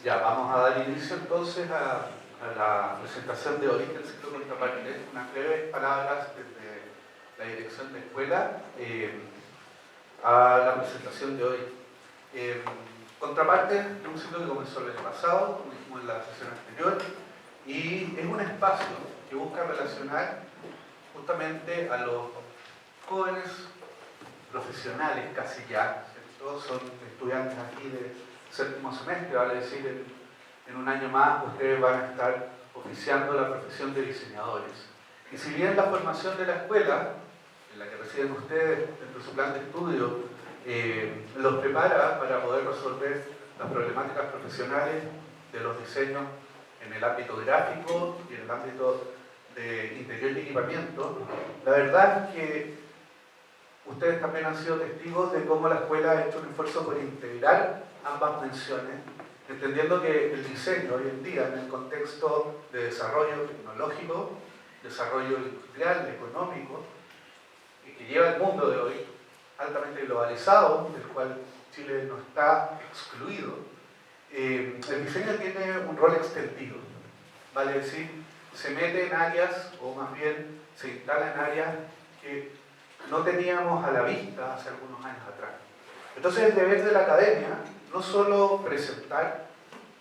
Ya, vamos a dar inicio entonces a la presentación de hoy del ciclo Contraparte. Unas breves palabras desde la dirección de escuela a la presentación de hoy. Contraparte es un ciclo que comenzó el año pasado, como dijimos en la sesión anterior, y es un espacio que busca relacionar justamente a los jóvenes profesionales casi ya, todos son estudiantes aquí de séptimo semestre, vale decir, en un año más ustedes van a estar oficiando la profesión de diseñadores. Y si bien la formación de la escuela, en la que residen ustedes dentro de su plan de estudio, los prepara para poder resolver las problemáticas profesionales de los diseños en el ámbito gráfico y en el ámbito de interior y equipamiento, la verdad es que ustedes también han sido testigos de cómo la escuela ha hecho un esfuerzo por integrar ambas menciones, entendiendo que el diseño hoy en día, en el contexto de desarrollo tecnológico, desarrollo industrial, económico, que lleva el mundo de hoy, altamente globalizado, del cual Chile no está excluido, el diseño tiene un rol extendido, vale decir, se mete en áreas, o más bien se instala en áreas que no teníamos a la vista hace algunos años atrás. Entonces el deber de la academia no solo presentar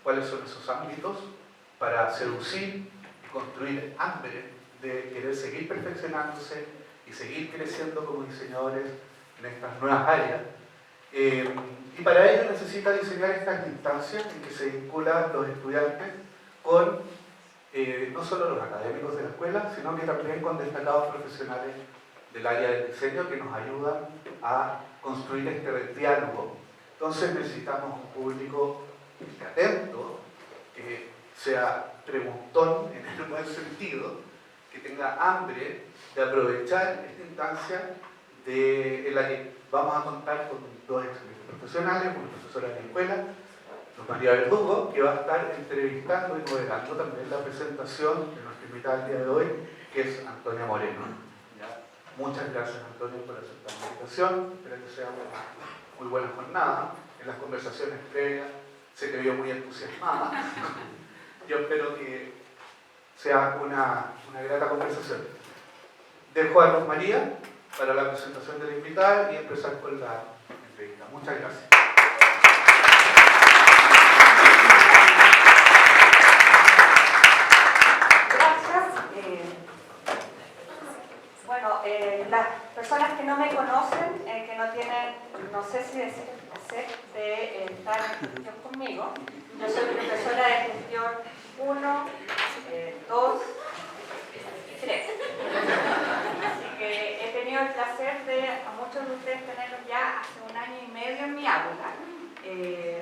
cuáles son esos ámbitos para seducir y construir hambre de querer seguir perfeccionándose y seguir creciendo como diseñadores en estas nuevas áreas, y para ello necesita diseñar estas instancias en que se vinculan los estudiantes con no solo los académicos de la escuela, sino que también con destacados profesionales del área del diseño que nos ayudan a construir este diálogo. Entonces necesitamos un público atento, que sea preguntón en el buen sentido, que tenga hambre de aprovechar esta instancia en la que vamos a contar con dos excelentes profesionales, una profesora de la escuela, María Verdugo, que va a estar entrevistando y moderando también la presentación de nuestra invitada el día de hoy, que es Antonia Moreno. ¿Ya? Muchas gracias, Antonia, por aceptar la invitación. Espero que sea una muy buena jornada. En las conversaciones previas se te vio muy entusiasmada. Yo espero que sea una grata conversación. Dejo a Luz María para la presentación de la invitada y empezar con la entrevista. Muchas gracias. Bueno, las personas que no me conocen, que no tienen, no sé si decir el placer de estar en gestión conmigo, yo soy profesora de gestión 1, 2, 3. Así que he tenido el placer de a muchos de ustedes tenerlos ya hace 1 año y medio en mi aula.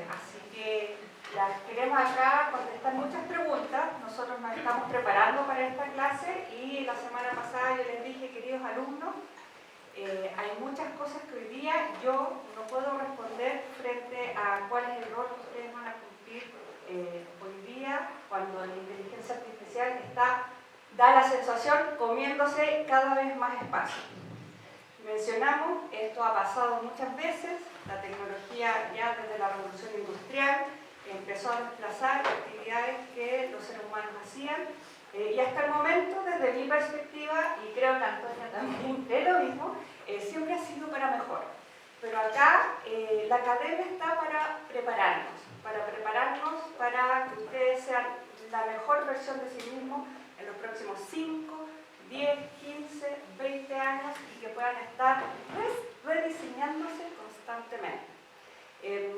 Así que las queremos acá contestar muchas preguntas. Nosotros nos estamos preparando para esta clase y la semana pasada yo les dije, queridos alumnos, hay muchas cosas que hoy día yo no puedo responder frente a cuál es el rol que ustedes van a cumplir hoy día, cuando la inteligencia artificial da la sensación comiéndose cada vez más espacio. Mencionamos, esto ha pasado muchas veces, la tecnología ya desde la revolución industrial empezó a desplazar actividades que los seres humanos hacían, y hasta el momento, desde mi perspectiva, y creo que Antonia también cree lo mismo, siempre ha sido para mejor. Pero acá la academia está para prepararnos para que ustedes sean la mejor versión de sí mismos en los próximos 5, 10, 15, 20 años y que puedan estar rediseñándose constantemente.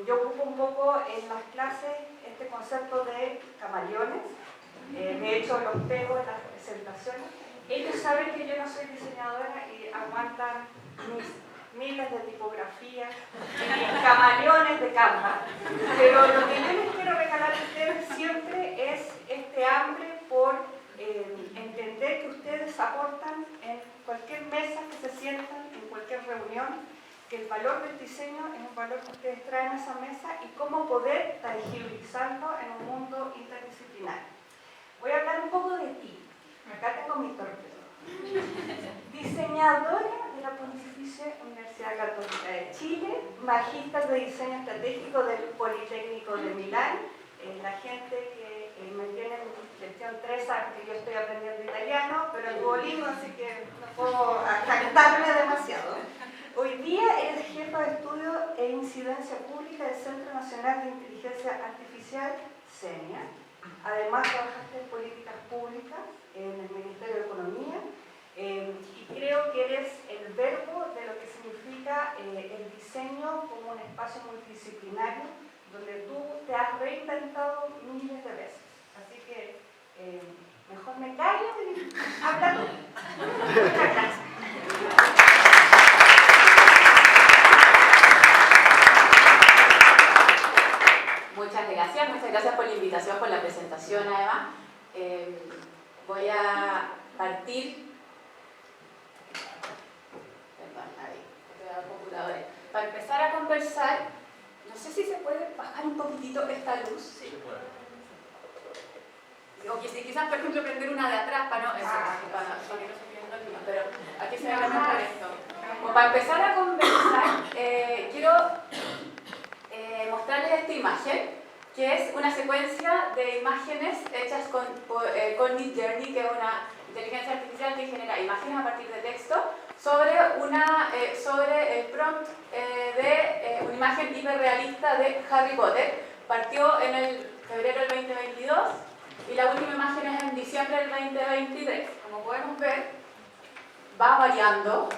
Yo ocupo un poco en las clases este concepto de camaleones. De hecho, los pego en las presentaciones. Ellos saben que yo no soy diseñadora y aguantan mis miles de tipografías, mis camaleones de Canva. Pero lo que yo les quiero regalar a ustedes siempre es este hambre por entender que ustedes aportan en cualquier mesa que se sientan, en cualquier reunión, que el valor del diseño es un valor que ustedes traen a esa mesa y cómo poder tangibilizarlo en un mundo interdisciplinario. Voy a hablar un poco de ti. Acá tengo mi torpedo. Diseñadora de la Pontificia Universidad Católica de Chile, magíster de diseño estratégico del Politécnico de Milán la gente que me tiene en lección 3 sabe que yo estoy aprendiendo italiano, pero en Duolingo, así que no puedo jactarme demasiado. Hoy día eres jefa de estudio e incidencia pública del Centro Nacional de Inteligencia Artificial, CENIA. Además, trabajaste en políticas públicas en el Ministerio de Economía y creo que eres el verbo de lo que significa el diseño como un espacio multidisciplinario donde tú te has reinventado miles de veces. Así que mejor me callo y habla tú. Muchas gracias. Muchas gracias por la invitación, por la presentación además. Voy a partir, para empezar a conversar. No sé si se puede bajar un poquitito esta luz. Sí, se puede. O quizás, por ejemplo, prender una de atrás para no, eso, para que no se pierda el clima, pero aquí se ve mejor esto. Como para empezar a conversar, quiero mostrarles esta imagen, que es una secuencia de imágenes hechas con Midjourney, que es una inteligencia artificial que genera imágenes a partir de texto, sobre el prompt de una imagen hiperrealista de Harry Potter. Partió en el febrero del 2022 y la última imagen es en diciembre del 2023. Como podemos ver, va variando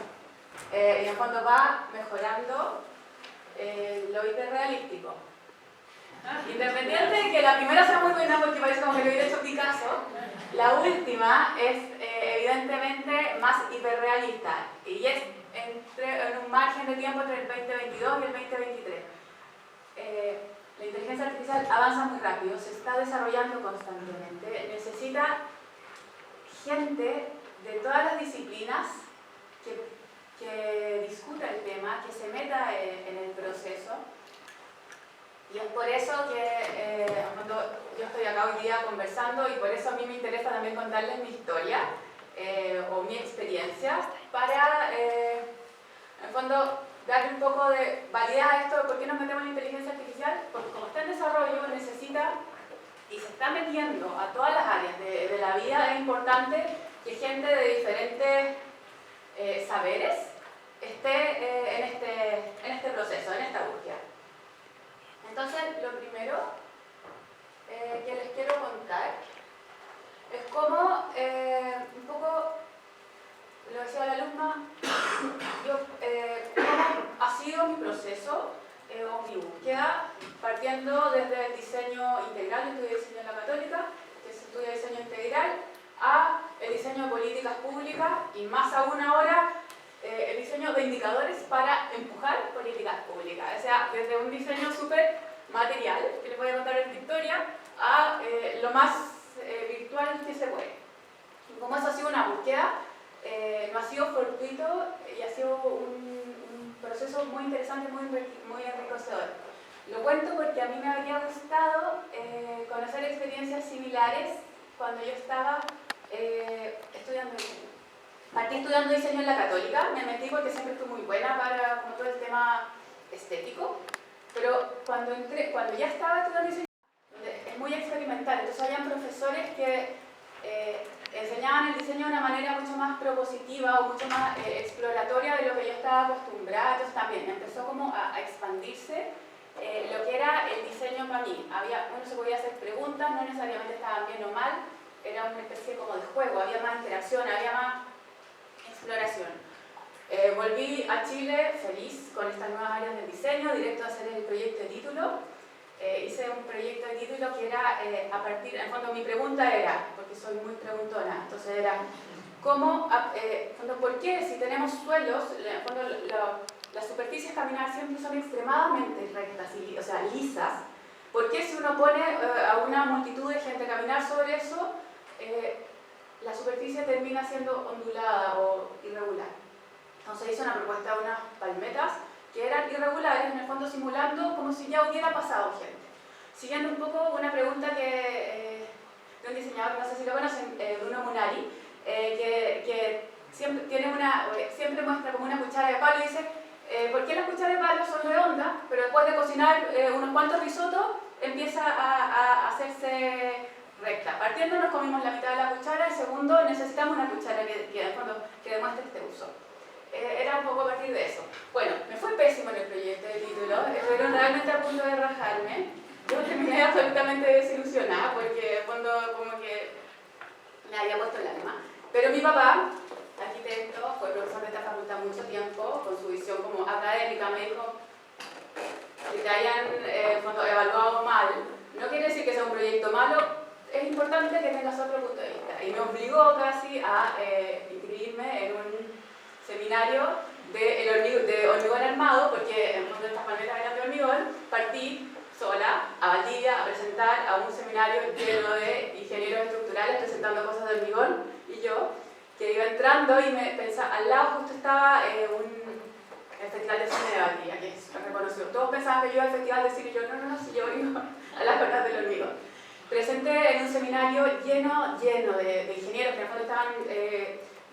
y en el fondo va mejorando lo hiperrealístico. Independiente de que la primera sea muy buena porque parece como que lo hubiera hecho Picasso, la última es evidentemente más hiperrealista y es en un margen de tiempo entre el 2022 y el 2023. La inteligencia artificial avanza muy rápido, se está desarrollando constantemente, necesita gente de todas las disciplinas que discuta el tema, que se meta en el proceso. Y es por eso que cuando yo estoy acá hoy día conversando y por eso a mí me interesa también contarles mi historia o mi experiencia para, en el fondo, darle un poco de validez a esto de por qué nos metemos en la inteligencia artificial, porque como está en desarrollo necesita y se está metiendo a todas las áreas de la vida. Es importante que gente de diferentes saberes esté en este proceso, en esta búsqueda. Entonces, lo primero que les quiero contar es cómo, un poco, lo decía la alumna, cómo ha sido mi proceso o mi búsqueda, partiendo desde el diseño integral. Yo estudié diseño en la Católica, que se estudia diseño integral, a el diseño de políticas públicas y más aún ahora el diseño de indicadores para empujar políticas públicas. O sea, desde un diseño súper material, que les voy a contar en Victoria, a lo más virtual que se puede. Y como eso ha sido una búsqueda, no ha sido fortuito y ha sido un proceso muy interesante, muy enriquecedor. Lo cuento porque a mí me habría gustado conocer experiencias similares cuando yo estaba estudiando diseño. Partí estudiando diseño en la Católica, me metí porque siempre fui muy buena para como todo el tema estético, pero cuando ya estaba estudiando diseño, es muy experimental, entonces habían profesores que enseñaban el diseño de una manera mucho más propositiva o mucho más exploratoria de lo que yo estaba acostumbrada. Entonces también empezó como a expandirse lo que era el diseño para mí. Uno se podía hacer preguntas, no necesariamente estaban bien o mal, era una especie como de juego, había más interacción, había más exploración. Volví a Chile feliz con estas nuevas áreas del diseño, directo a hacer el proyecto de título. Hice un proyecto de título que era a partir, en fondo mi pregunta era, porque soy muy preguntona, entonces era, ¿por qué si tenemos suelos, en fondo las superficies caminar siempre son extremadamente rectas, o sea, lisas? ¿Por qué si uno pone a una multitud de gente a caminar sobre eso, la superficie termina siendo ondulada o irregular? Entonces hice una propuesta de unas palmetas que eran irregulares, en el fondo simulando como si ya hubiera pasado gente. Siguiendo un poco una pregunta de un diseñador, no sé si lo conocen, Bruno Munari, que siempre muestra como una cuchara de palo y dice, ¿por qué las cucharas de palo son redondas, pero después de cocinar unos cuantos risotos empieza a hacerse recta. Partiendo nos comimos la mitad de la cuchara, y segundo necesitamos una cuchara que demuestre este uso. Era un poco a partir de eso. Bueno, me fue pésimo en el proyecto de título, pero realmente a punto de rajarme. Yo terminé absolutamente desilusionada porque cuando como que me había puesto el alma. Pero mi papá, arquitecto, fue profesor de esta facultad mucho tiempo, con su visión como académica, me dijo que te hayan evaluado mal. No quiere decir que sea un proyecto malo, es importante que tengas otro punto de vista. Y me obligó casi a inscribirme en un seminario de hormigón armado, porque en fondo estas paletas eran de hormigón. Partí sola a Valdivia a presentar a un seminario lleno de ingenieros estructurales presentando cosas de hormigón, y yo, que iba entrando y me pensaba, al lado justo estaba el Festival de Cine de Valdivia, que es reconocido. Todos pensaban que yo iba al Festival de Cine, y yo, no, si yo iba a las cosas del hormigón. Presenté en un seminario lleno de ingenieros que en el fondo estaban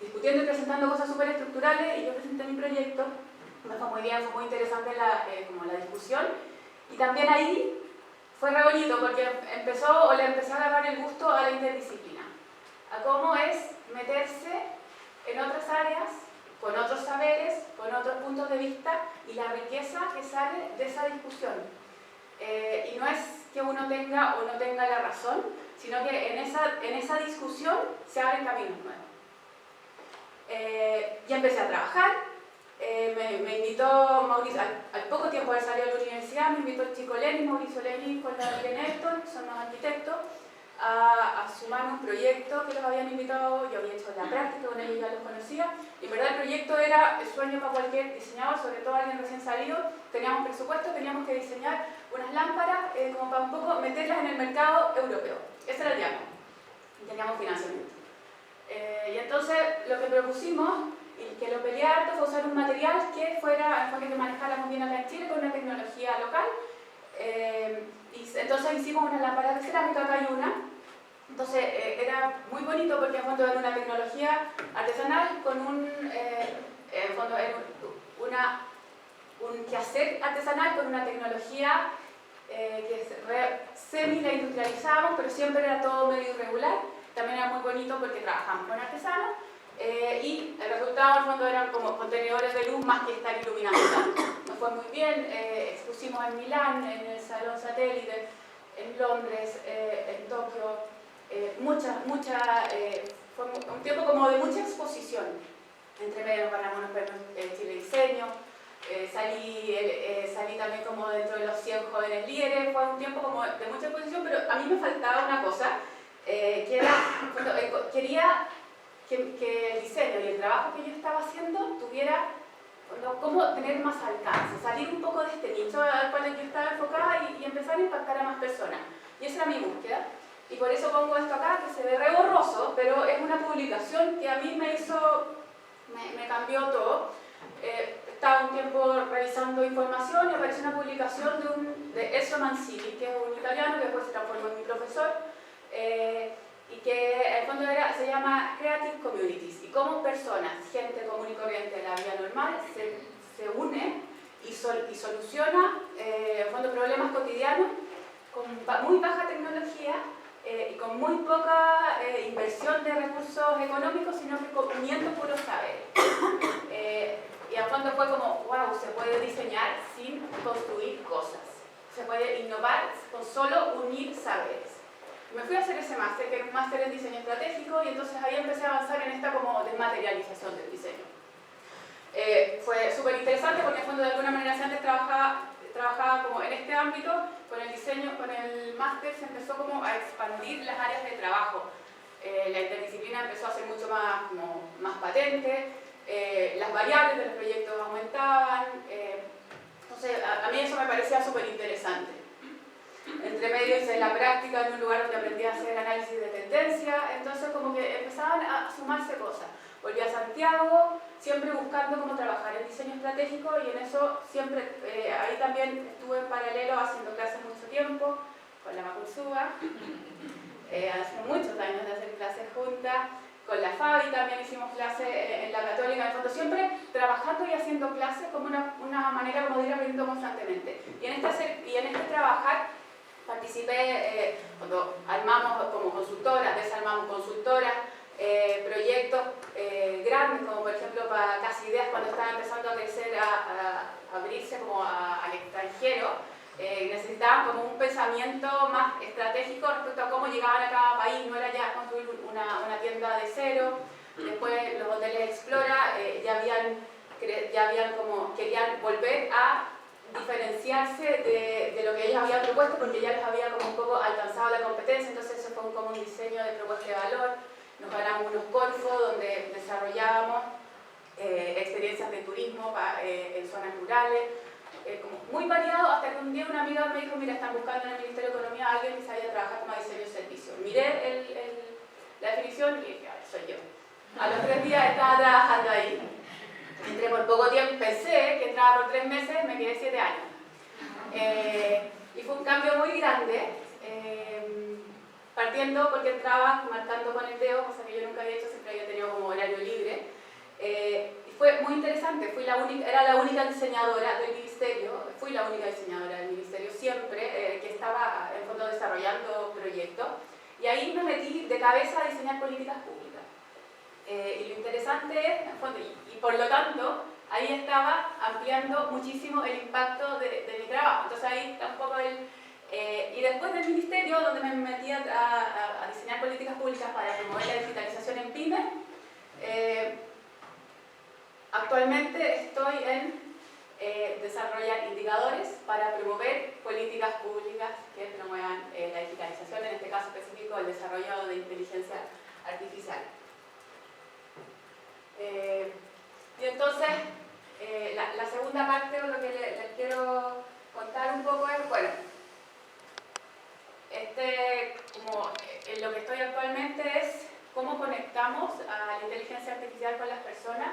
discutiendo y presentando cosas súper estructurales, y yo presenté mi proyecto. Me fue muy bien, fue muy interesante como la discusión, y también ahí fue re bonito porque le empecé a agarrar el gusto a la interdisciplina, a cómo es meterse en otras áreas, con otros saberes, con otros puntos de vista, y la riqueza que sale de esa discusión. Y no es que uno tenga o no tenga la razón, sino que en esa discusión se abren caminos nuevos. Ya empecé a trabajar, me invitó Mauricio, al poco tiempo de salir de la universidad, me invitó el chico Lenin, Mauricio Lenin, con la Irene Héctor, que son los arquitectos, a sumar un proyecto que los habían invitado. Yo había hecho la práctica con ellos, ya los conocía, y en verdad el proyecto era el sueño para cualquier diseñador, sobre todo alguien recién salido. Teníamos presupuesto, teníamos que diseñar unas lámparas como para un poco meterlas en el mercado europeo. Ese era el diálogo, teníamos financiamiento. Y entonces lo que propusimos, y que lo peleé harto, fue usar un material que que manejáramos bien acá en Chile con una tecnología local. Y entonces hicimos unas lámparas de cerámica, acá hay una. Entonces era muy bonito porque en fondo era una tecnología artesanal con un quehacer artesanal con una tecnología que semi la industrializamos, pero siempre era todo medio irregular. También era muy bonito porque trabajamos con artesanos, y el resultado en el fondo eran como contenedores de luz más que estar iluminando. Nos fue muy bien, expusimos en Milán, en el Salón Satélite, en Londres, en Tokio, fue un tiempo como de mucha exposición. Entre medio nos ganamos unos premios Chile Diseño, salí también como dentro de los 100 jóvenes líderes. Fue un tiempo como de mucha exposición, pero a mí me faltaba una cosa, que era, quería que el diseño y el trabajo que yo estaba haciendo tuviera cómo tener más alcance, salir un poco de este nicho al cual yo estaba enfocada y empezar a impactar a más personas. Y esa era mi búsqueda. Y por eso pongo esto acá, que se ve re borroso, pero es una publicación que a mí me cambió todo. Estaba un tiempo revisando información y apareció una publicación de Ezio Mancini, que es un italiano que después se transformó en mi profesor, y que en el fondo se llama Creative Communities, y cómo personas, gente común y corriente de la vida normal, se une y soluciona en el fondo problemas cotidianos con muy baja tecnología y con muy poca inversión de recursos económicos, sino que uniendo puros saberes. Y al fondo fue como, wow, se puede diseñar sin construir cosas, se puede innovar con solo unir saberes. Me fui a hacer ese máster, que era un máster en diseño estratégico, y entonces ahí empecé a avanzar en esta como desmaterialización del diseño. Fue súper interesante porque en fondo de alguna manera si antes trabajaba como en este ámbito, con el diseño, con el máster se empezó como a expandir las áreas de trabajo. La interdisciplina empezó a ser mucho más patente, las variables de los proyectos aumentaban, entonces a mí eso me parecía súper interesante. Entre medio hice la práctica en un lugar donde aprendí a hacer análisis de tendencia, entonces como que empezaban a sumarse cosas. Volví a Santiago, siempre buscando cómo trabajar en diseño estratégico, y en eso siempre, ahí también estuve en paralelo haciendo clases mucho tiempo, con la Macursúa, hace muchos años de hacer clases juntas, con la Fabi también hicimos clases en la Católica, en el fondo siempre trabajando y haciendo clases como una manera como de ir aprendiendo constantemente. Y en este trabajar, participé cuando armamos como consultoras, desarmamos consultoras, proyectos grandes, como por ejemplo para Casa Ideas, cuando estaba empezando a crecer, a abrirse como al extranjero, necesitaban como un pensamiento más estratégico respecto a cómo llegaban a cada país. No era ya construir una tienda de cero. Después los hoteles Explora querían volver a diferenciarse de lo que ellos habían propuesto, porque ya les había como un poco alcanzado la competencia. Entonces eso fue como un diseño de propuesta de valor. Nos ganamos unos Corfo donde desarrollábamos experiencias de turismo en zonas rurales, como muy variado, hasta que un día una amiga me dijo: mira, están buscando en el Ministerio de Economía a alguien que se vaya a trabajar como diseño de servicio. Miré la definición y dije: soy yo. A los 3 días estaba trabajando ahí. Entré por poco tiempo, pensé que entraba por 3 meses, me quedé 7 años. Y fue un cambio muy grande, partiendo porque entraba marcando con el dedo, cosa que yo nunca había hecho, siempre había tenido como horario libre. Y fue muy interesante, era la única diseñadora del ministerio, fui la única diseñadora del ministerio siempre, que estaba en fondo desarrollando proyectos. Y ahí me metí de cabeza a diseñar políticas públicas. Y lo interesante es, en fondo, y por lo tanto, ahí estaba ampliando muchísimo el impacto de mi trabajo. Entonces ahí está un poco y después del ministerio, donde me metí a diseñar políticas públicas para promover la digitalización en pymes, actualmente estoy en desarrollar indicadores para promover políticas públicas que promuevan la digitalización, en este caso específico el desarrollo de inteligencia artificial. Y entonces, la segunda parte, lo que les quiero contar un poco es, bueno, como en lo que estoy actualmente es cómo conectamos a la inteligencia artificial con las personas.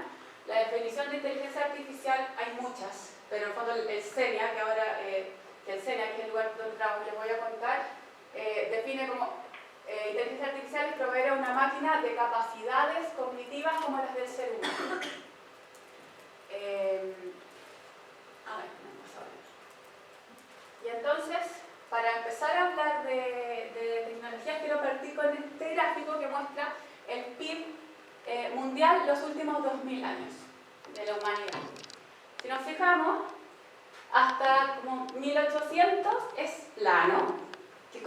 La definición de inteligencia artificial hay muchas, pero en el fondo el SENIA, que es el lugar donde trabajo, les voy a contar, define como inteligencia artificial es proveer a una máquina de capacidades cognitivas como las del ser humano. Y entonces, para empezar a hablar de tecnologías, quiero partir con este gráfico que muestra el PIB mundial los últimos 2000 años de la humanidad. Si nos fijamos, hasta como 1800 es plano, que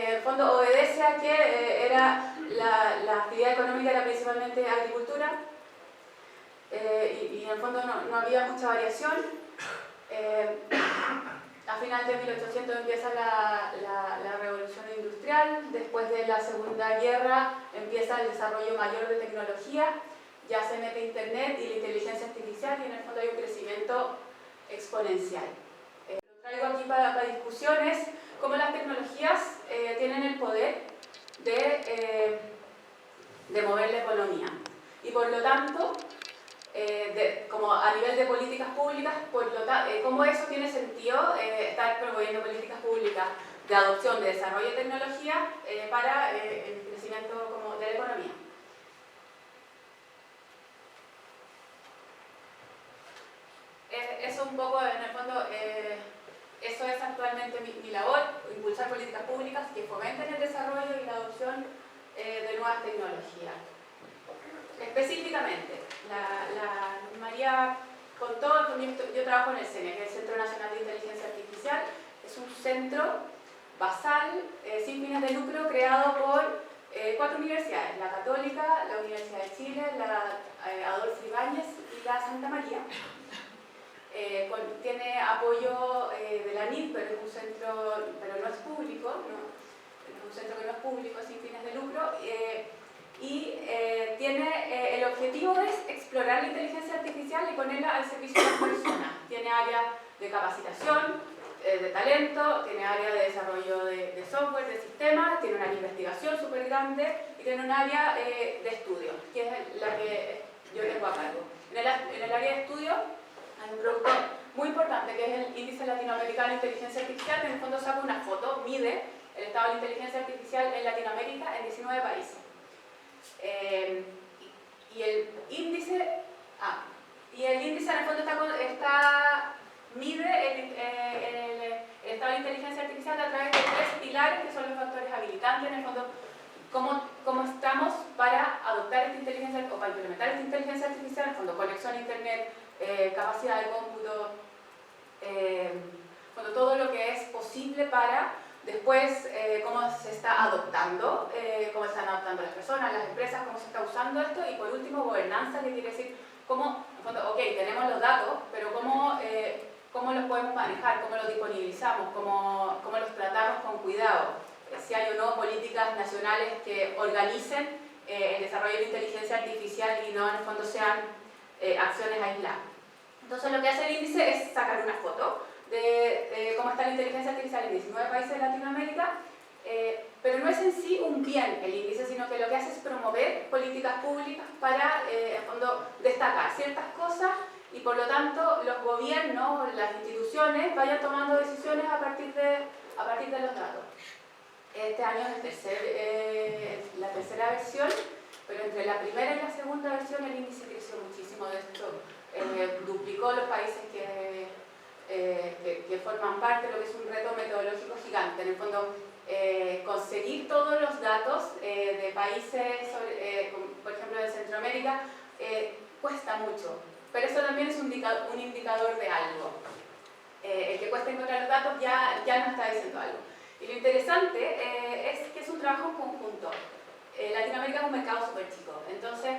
en el fondo obedece a que la actividad económica era principalmente agricultura, y en el fondo no había mucha variación. A final de 1800 empieza la revolución industrial. Después de la Segunda Guerra empieza el desarrollo mayor de tecnología, ya se mete Internet y la inteligencia artificial, y en el fondo hay un crecimiento exponencial. Lo traigo aquí para discusiones, cómo las tecnologías tienen el poder de mover la economía. Y por lo tanto, como a nivel de políticas públicas, cómo eso tiene sentido estar promoviendo políticas públicas de adopción, de desarrollo de tecnología para el crecimiento como de la economía. Eso un poco, en el fondo, eso es actualmente mi labor, impulsar políticas públicas que fomenten el desarrollo y la adopción de nuevas tecnologías. Específicamente, María contó, yo trabajo en el CENIA, que es el Centro Nacional de Inteligencia Artificial. Es un centro basal, sin fines de lucro, creado por 4 universidades: la Católica, la Universidad de Chile, la Adolfo Ibáñez y la Santa María. Tiene apoyo de la NIT, pero es un centro, pero no es público, es un centro que no es público, sin fines de lucro, tiene el objetivo es explorar la inteligencia artificial y ponerla al servicio de las personas. Tiene área de capacitación, de talento, tiene área de desarrollo de software, de sistemas, tiene una investigación súper grande y tiene un área de estudio, que es la que yo tengo a cargo. En el área de estudio hay un producto muy importante que es el Índice Latinoamericano de Inteligencia Artificial, que en el fondo saca una foto, mide el estado de la inteligencia artificial en Latinoamérica en 19 países. Y el índice en el fondo mide el estado de inteligencia artificial a través de 3 factores que son los factores habilitantes, en el fondo, cómo estamos para adoptar esta inteligencia o para implementar esta inteligencia artificial, en el fondo, conexión a internet, capacidad de cómputo, todo lo que es posible para después cómo se está adoptando, cómo están adoptando las personas, las empresas, cómo se está usando esto, y por último gobernanza, que quiere decir cómo, en fondo, ok, tenemos los datos, pero cómo los podemos manejar, cómo los disponibilizamos, cómo los tratamos con cuidado, si hay o no políticas nacionales que organicen el desarrollo de inteligencia artificial y no en el fondo sean acciones aisladas. Entonces lo que hace el índice es sacar una foto de cómo está la inteligencia artificial en 19 países de Latinoamérica, pero no es en sí un bien el índice, sino que lo que hace es promover políticas públicas para, en fondo, destacar ciertas cosas y por lo tanto los gobiernos, las instituciones vayan tomando decisiones a partir de los datos. Este año es la tercera versión, pero entre la primera y la segunda versión el índice creció muchísimo. De esto duplicó los países que forman parte, lo que es un reto metodológico gigante. En el fondo, conseguir todos los datos de países, por ejemplo de Centroamérica, cuesta mucho, pero eso también es un indicador de algo. El que cuesta encontrar los datos ya nos está diciendo algo. Y lo interesante es que es un trabajo en conjunto. Latinoamérica es un mercado súper chico, entonces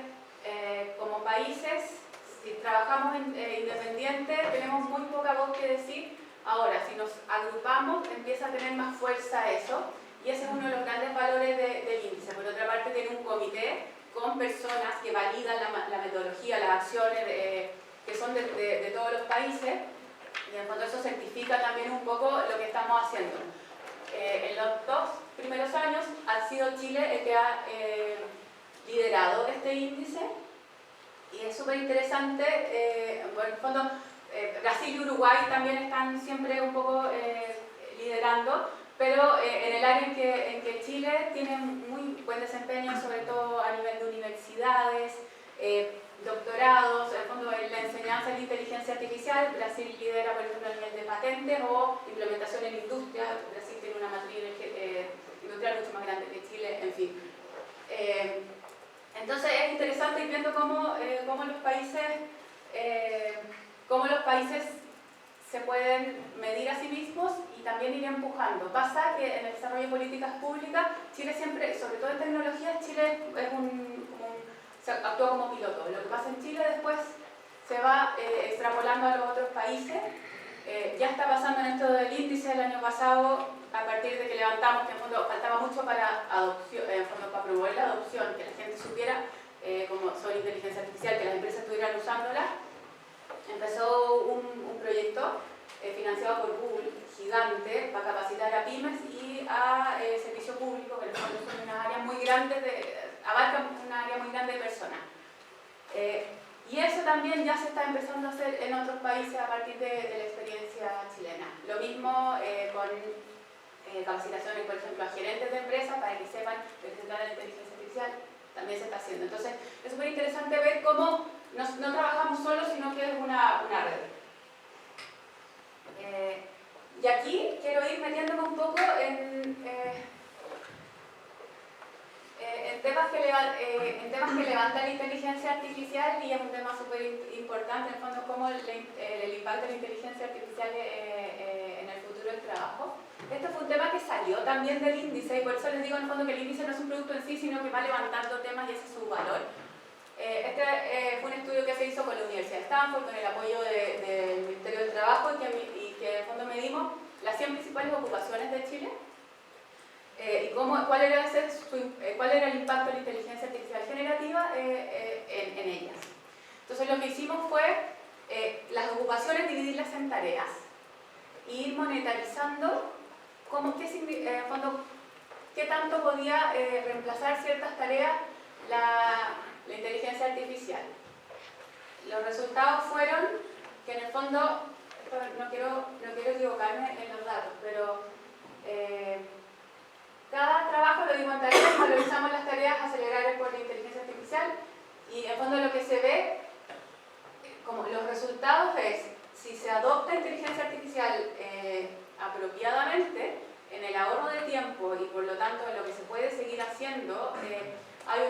como países, si trabajamos independiente, tenemos muy poca voz que decir. Ahora, si nos agrupamos, empieza a tener más fuerza eso, y ese es uno de los grandes valores del índice. Por otra parte, tiene un comité con personas que validan la metodología, las acciones que son de todos los países, y en el fondo eso certifica también un poco lo que estamos haciendo. En los 2 primeros años ha sido Chile el que ha liderado este índice, y es súper interesante. Bueno, en el fondo, Brasil y Uruguay también están siempre un poco liderando, pero en el área en que Chile tiene muy buen desempeño, sobre todo a nivel de universidades, doctorados, en el fondo en la enseñanza de inteligencia artificial. Brasil lidera, por ejemplo, a nivel de patentes o implementación en industria. Brasil tiene una matriz industrial mucho más grande que Chile, en fin. Entonces es interesante ir viendo cómo los países se pueden medir a sí mismos y también ir empujando. Pasa que en el desarrollo de políticas públicas, Chile siempre, sobre todo en tecnología, Chile se actúa como piloto. Lo que pasa en Chile después se va extrapolando a los otros países. Ya está pasando en esto del índice del año pasado, a partir de que levantamos que en fondo faltaba mucho para adopción, en fondo para promover la adopción, que la gente supiera cómo sobre inteligencia artificial, que las empresas estuvieran usándola. Empezó un proyecto financiado por Google, gigante, para capacitar a pymes y a servicio público, que en el fondo son unas áreas muy grandes, abarcan una área muy grande de personas. Y eso también ya se está empezando a hacer en otros países a partir de la experiencia chilena. Lo mismo con capacitaciones, por ejemplo, a gerentes de empresas para que sepan de qué se trata la inteligencia artificial, también se está haciendo. Entonces, es súper interesante ver cómo no trabajamos solos, sino que es una red. Y aquí quiero ir metiéndome un poco en temas que levanta la inteligencia artificial, y es un tema súper importante, en el fondo, cómo el impacto de la inteligencia artificial en el futuro del trabajo. Esto fue un tema que salió también del índice, y por eso les digo en el fondo que el índice no es un producto en sí, sino que va levantando temas y ese es su valor. Este fue un estudio que se hizo con la Universidad de Stanford, con el apoyo del Ministerio del Trabajo, y que en el fondo medimos las 100 principales ocupaciones de Chile. Y cuál era el impacto de la inteligencia artificial generativa en ellas. Entonces lo que hicimos fue las ocupaciones dividirlas en tareas e ir monetarizando qué tanto podía reemplazar ciertas tareas la inteligencia artificial. Los resultados fueron que en el fondo, no quiero equivocarme en los datos, pero cada trabajo, lo digo en tareas, valorizamos las tareas aceleradas por la inteligencia artificial, y en el fondo lo que se ve como los resultados es, si se adopta inteligencia artificial apropiadamente, en el ahorro de tiempo y por lo tanto en lo que se puede seguir haciendo, hay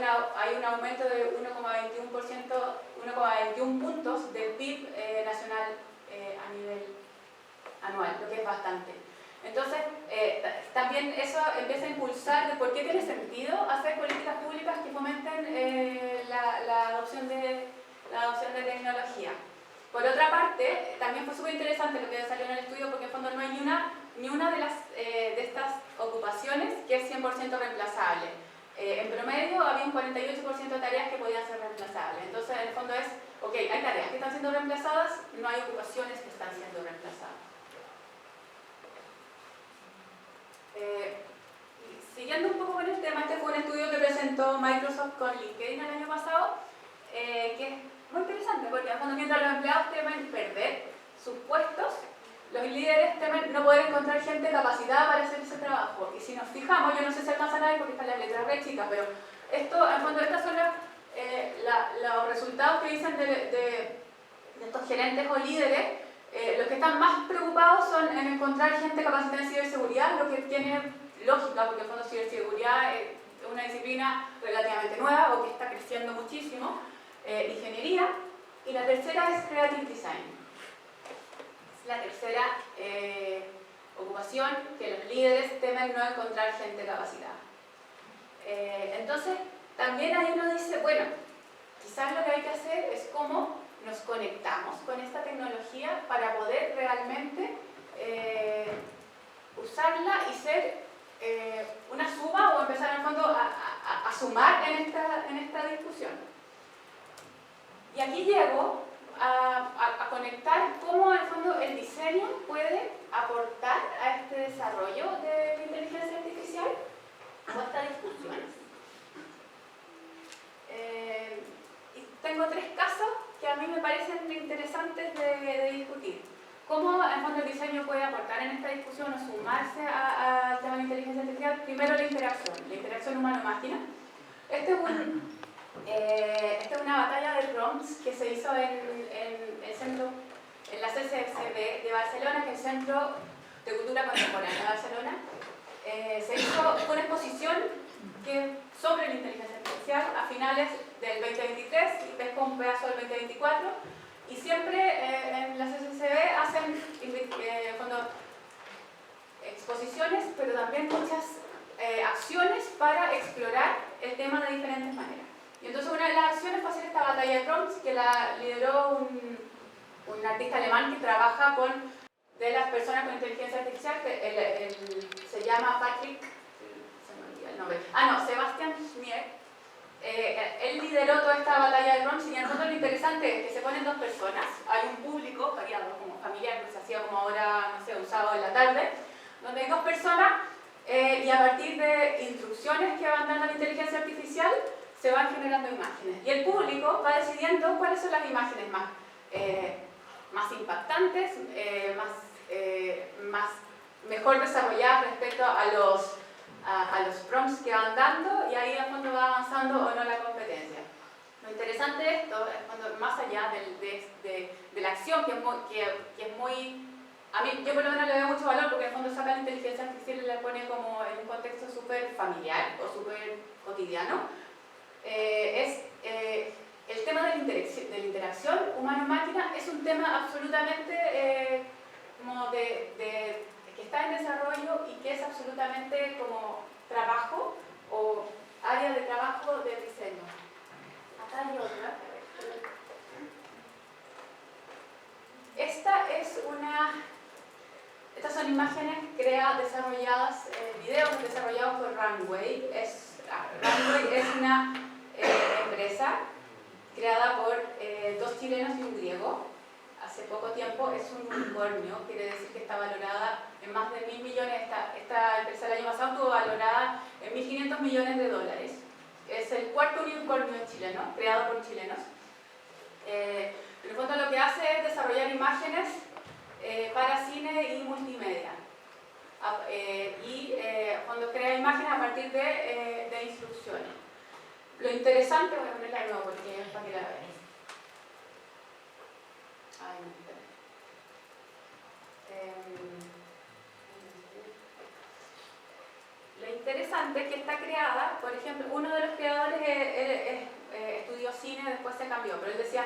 un aumento de 1,21 puntos del PIB nacional a nivel anual, lo que es bastante. Entonces, también eso empieza a impulsar de por qué tiene sentido hacer políticas públicas que fomenten la adopción de tecnología. Por otra parte, también fue súper interesante lo que salió en el estudio, porque en fondo no hay ni una de estas ocupaciones que es 100% reemplazable. En promedio había un 48% de tareas que podían ser reemplazables. Entonces, en el fondo es, ok, hay tareas que están siendo reemplazadas, no hay ocupaciones que están siendo reemplazadas. Siguiendo un poco con el tema, este fue un estudio que presentó Microsoft con LinkedIn el año pasado, que es muy interesante porque en fondo mientras los empleados temen perder sus puestos, los líderes temen no poder encontrar gente capacitada para hacer ese trabajo. Y si nos fijamos, yo no sé si alcanzan a ver porque están las letras re chicas, pero esto, en fondo, estos son los resultados que dicen de estos gerentes o líderes. Los que están más preocupados son en encontrar gente capacitada en ciberseguridad, lo que tiene lógica, porque en fondo ciberseguridad es una disciplina relativamente nueva o que está creciendo muchísimo, ingeniería, y la tercera es creative design. Es la tercera ocupación que los líderes temen no encontrar gente capacitada. Entonces, también ahí uno dice, bueno, quizás lo que hay que hacer es cómo nos conectamos con esta tecnología para poder realmente usarla y ser una suma o empezar en el fondo a sumar en esta discusión. Y aquí llego a conectar cómo en el fondo el diseño puede aportar a este desarrollo de la inteligencia artificial o a esta discusión. Y tengo tres casos que a mí me parecen interesantes de discutir. ¿Cómo en fondo el diseño puede aportar en esta discusión o sumarse al tema de la inteligencia artificial? Primero la interacción humano-máquina. Esta es una batalla de prompts que se hizo en el centro, en la CCCB de Barcelona, que es el Centro de Cultura Contemporánea de Barcelona. Se hizo una exposición sobre la inteligencia artificial a finales del 2023 y después un pedazo del 2024, y siempre en la CCCB hacen exposiciones, pero también muchas acciones para explorar el tema de diferentes maneras. Y entonces una de las acciones fue hacer esta batalla de prompts que la lideró un artista alemán que trabaja de las personas con inteligencia artificial, que se llama Patrick, Sebastian Schmier. Él lideró toda esta batalla de prompts, y en el fondo lo interesante es que se ponen dos personas, hay un público variado, como familiar, que se hacía como ahora, no sé, un sábado en la tarde, donde hay dos personas y a partir de instrucciones que van dando la inteligencia artificial se van generando imágenes. Y el público va decidiendo cuáles son las imágenes más impactantes, mejor desarrolladas respecto a los prompts que van dando, y ahí a fondo va avanzando o no la competencia. Lo interesante de esto es cuando, más allá de la acción, que es muy... A mí, yo por lo menos le doy mucho valor porque en el fondo saca la inteligencia artificial y la pone como en un contexto súper familiar o súper cotidiano. El tema de la interacción humano-máquina es un tema absolutamente como que está en desarrollo y que es absolutamente como trabajo o área de trabajo del diseño. Acá hay otra. Estas son imágenes desarrolladas, videos desarrollados por Runway. Runway es una empresa creada por dos chilenos y un griego. Hace poco tiempo, es un unicornio, quiere decir que está valorada en más de 1.000 millones. Esta empresa el año pasado estuvo valorada en 1.500 millones de dólares. Es el cuarto unicornio chileno, creado por chilenos. En el fondo lo que hace es desarrollar imágenes para cine y multimedia. Cuando crea imágenes a partir de instrucciones. Lo interesante, voy a ponerla de nuevo porque es para que la vean. interesante es que está creada, por ejemplo, uno de los creadores estudió cine, después se cambió, pero él decía,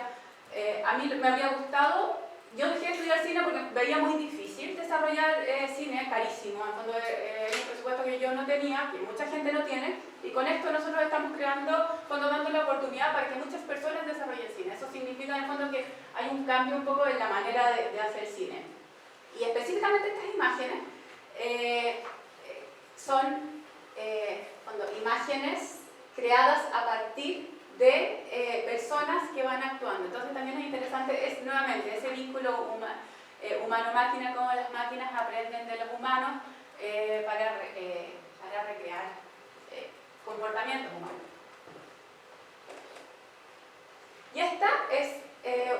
a mí me había gustado, yo dejé de estudiar cine porque veía muy difícil desarrollar cine, carísimo, en fondo un presupuesto que yo no tenía, que mucha gente no tiene, y con esto nosotros estamos creando, dando la oportunidad para que muchas personas desarrollen cine. Eso significa en el fondo que hay un cambio un poco en la manera de hacer cine. Y específicamente estas imágenes son imágenes creadas a partir de personas que van actuando. Entonces también es interesante, es nuevamente ese vínculo humano-máquina, cómo las máquinas aprenden de los humanos para recrear comportamientos humanos. Y esta es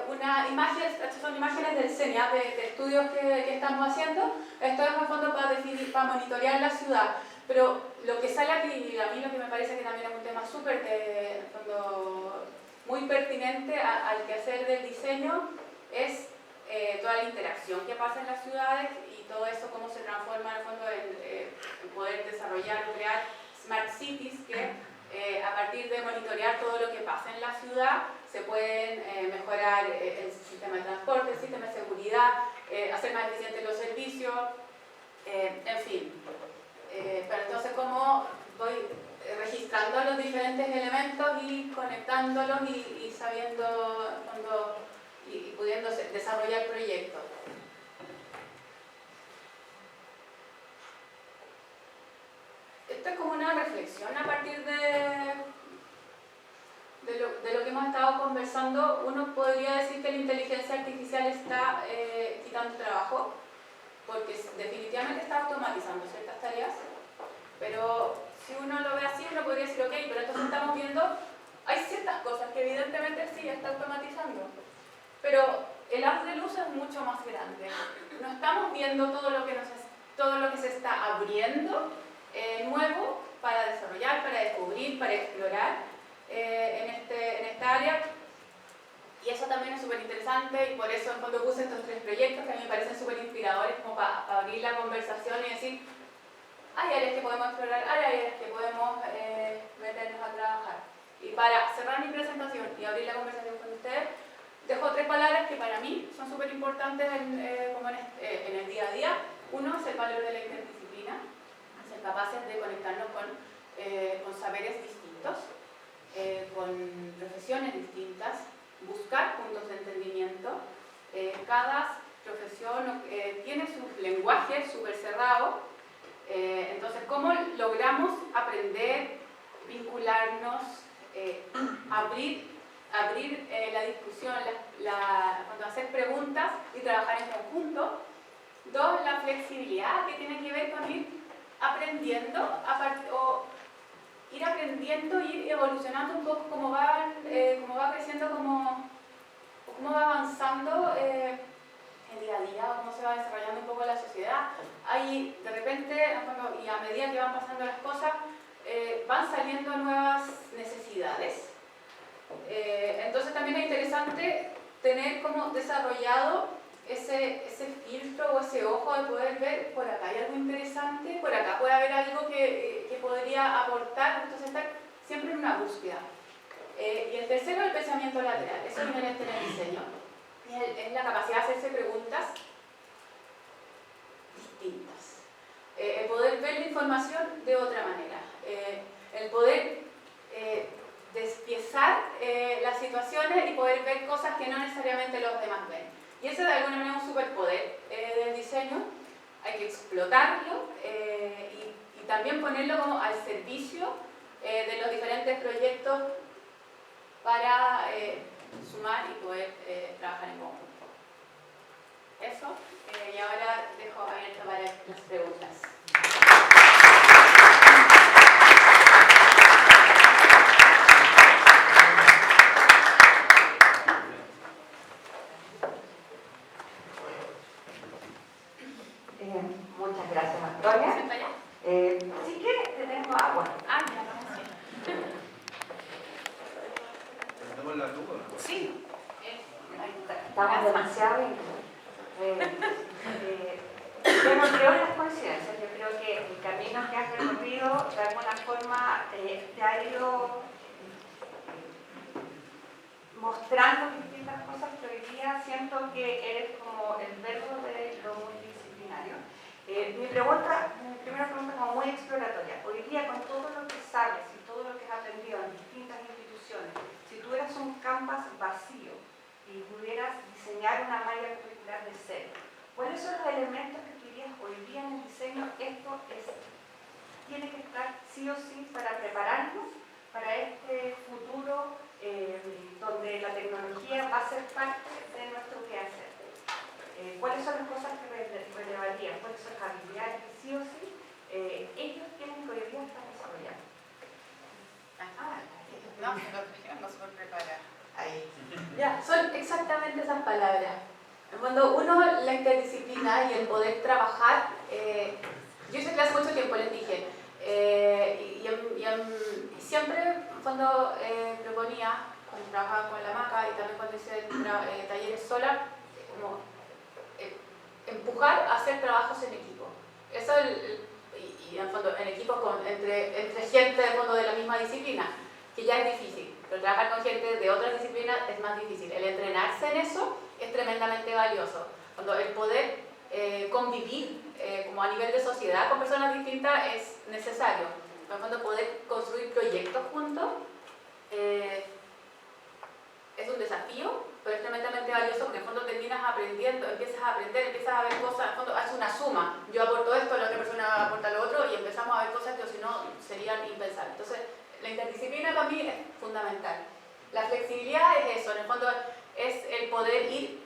una imagen, estas son imágenes del CENIA, de estudios que estamos haciendo. Esto es en fondo para monitorear la ciudad. Pero lo que sale aquí, y a mí lo que me parece que también es un tema súper, muy pertinente al quehacer del diseño, es toda la interacción que pasa en las ciudades y todo eso, cómo se transforma en el fondo en poder desarrollar o crear smart cities que a partir de monitorear todo lo que pasa en la ciudad se pueden mejorar el sistema de transporte, el sistema de seguridad, hacer más eficientes los servicios, en fin. Pero entonces, ¿cómo voy registrando los diferentes elementos y conectándolos y sabiendo y pudiendo desarrollar proyectos? Esto es como una reflexión a partir de lo que hemos estado conversando. Uno podría decir que la inteligencia artificial está quitando trabajo, porque definitivamente está automatizando ciertas tareas, pero si uno lo ve así, uno podría decir, ok, pero entonces estamos viendo, hay ciertas cosas que evidentemente sí está automatizando, pero el haz de luz es mucho más grande. No estamos viendo todo lo que se está abriendo nuevo para desarrollar, para descubrir, para explorar en esta área. Y eso también es súper interesante y por eso en fondo puse estos 3 proyectos que a mí me parecen súper inspiradores como para abrir la conversación y decir, hay áreas que podemos explorar, hay áreas que podemos meternos a trabajar. Y para cerrar mi presentación y abrir la conversación con ustedes, dejo 3 palabras que para mí son súper importantes en el día a día. Uno es el valor de la interdisciplina, ser capaces de conectarnos con saberes distintos, con profesiones distintas, buscar puntos de entendimiento. Cada profesión tiene su lenguaje súper cerrado, entonces cómo logramos aprender, vincularnos, abrir la discusión, hacer preguntas y trabajar en conjunto. 2, la flexibilidad, que tiene que ver con ir aprendiendo, ir aprendiendo y ir evolucionando un poco cómo va creciendo, cómo va avanzando el día a día, cómo se va desarrollando un poco la sociedad. Ahí de repente, y a medida que van pasando las cosas, van saliendo nuevas necesidades. Entonces también es interesante tener como desarrollado ese filtro o ese ojo de poder ver, por acá hay algo interesante, por acá puede haber algo que podría aportar, entonces estar siempre en una búsqueda. Y el tercero, el pensamiento lateral, eso es inherente en el diseño, es la capacidad de hacerse preguntas distintas, el poder ver la información de otra manera, el poder despiezar las situaciones y poder ver cosas que no necesariamente los demás ven. Y eso de alguna manera es un superpoder del diseño, hay que explotarlo y también ponerlo como al servicio de los diferentes proyectos para sumar y poder trabajar en conjunto. Eso, y ahora dejo abierto para las preguntas. Muchas gracias, Antonia. Si quieres, te tengo agua. ¿Tenemos la luz o no? Sí. Estamos demasiado bien. Yo no creo en las coincidencias. Yo creo que el camino que has recorrido mi primera pregunta como muy exploratoria. Hoy día, con todo lo que sabes y todo lo que has aprendido en distintas instituciones, si tuvieras un campus vacío y pudieras diseñar una malla curricular de cero, ¿cuáles son los elementos que tú dirías hoy día en el diseño? Tiene que estar sí o sí para prepararnos para este futuro donde la tecnología va a ser parte de nuestro quehacer. ¿Cuáles son las cosas que relevarían? ¿Cuáles son las habilidades que sí o sí ellos tienen que hoy día estar desarrollando? No, no se puede preparar. Ahí. Ya, son exactamente esas palabras. Cuando uno, la interdisciplina y el poder trabajar, yo hice clase mucho tiempo, les dije, y siempre cuando proponía, cuando trabajaba con la maca y también cuando hice talleres sola, como empujar a hacer trabajos en equipo. Eso y en fondo en equipos entre gente de fondo de la misma disciplina, que ya es difícil, pero trabajar con gente de otras disciplinas es más difícil. El entrenarse en eso es tremendamente valioso. Cuando el poder convivir como a nivel de sociedad con personas distintas es necesario. En el fondo poder construir proyectos juntos es un desafío, pero es tremendamente valioso porque en el fondo terminas aprendiendo, empiezas a aprender, empiezas a ver cosas, en el fondo haces una suma. Yo aporto esto, la otra persona aporta lo otro y empezamos a ver cosas que si no serían impensables. Entonces, la interdisciplina para mí es fundamental. La flexibilidad es eso, en el fondo es el poder ir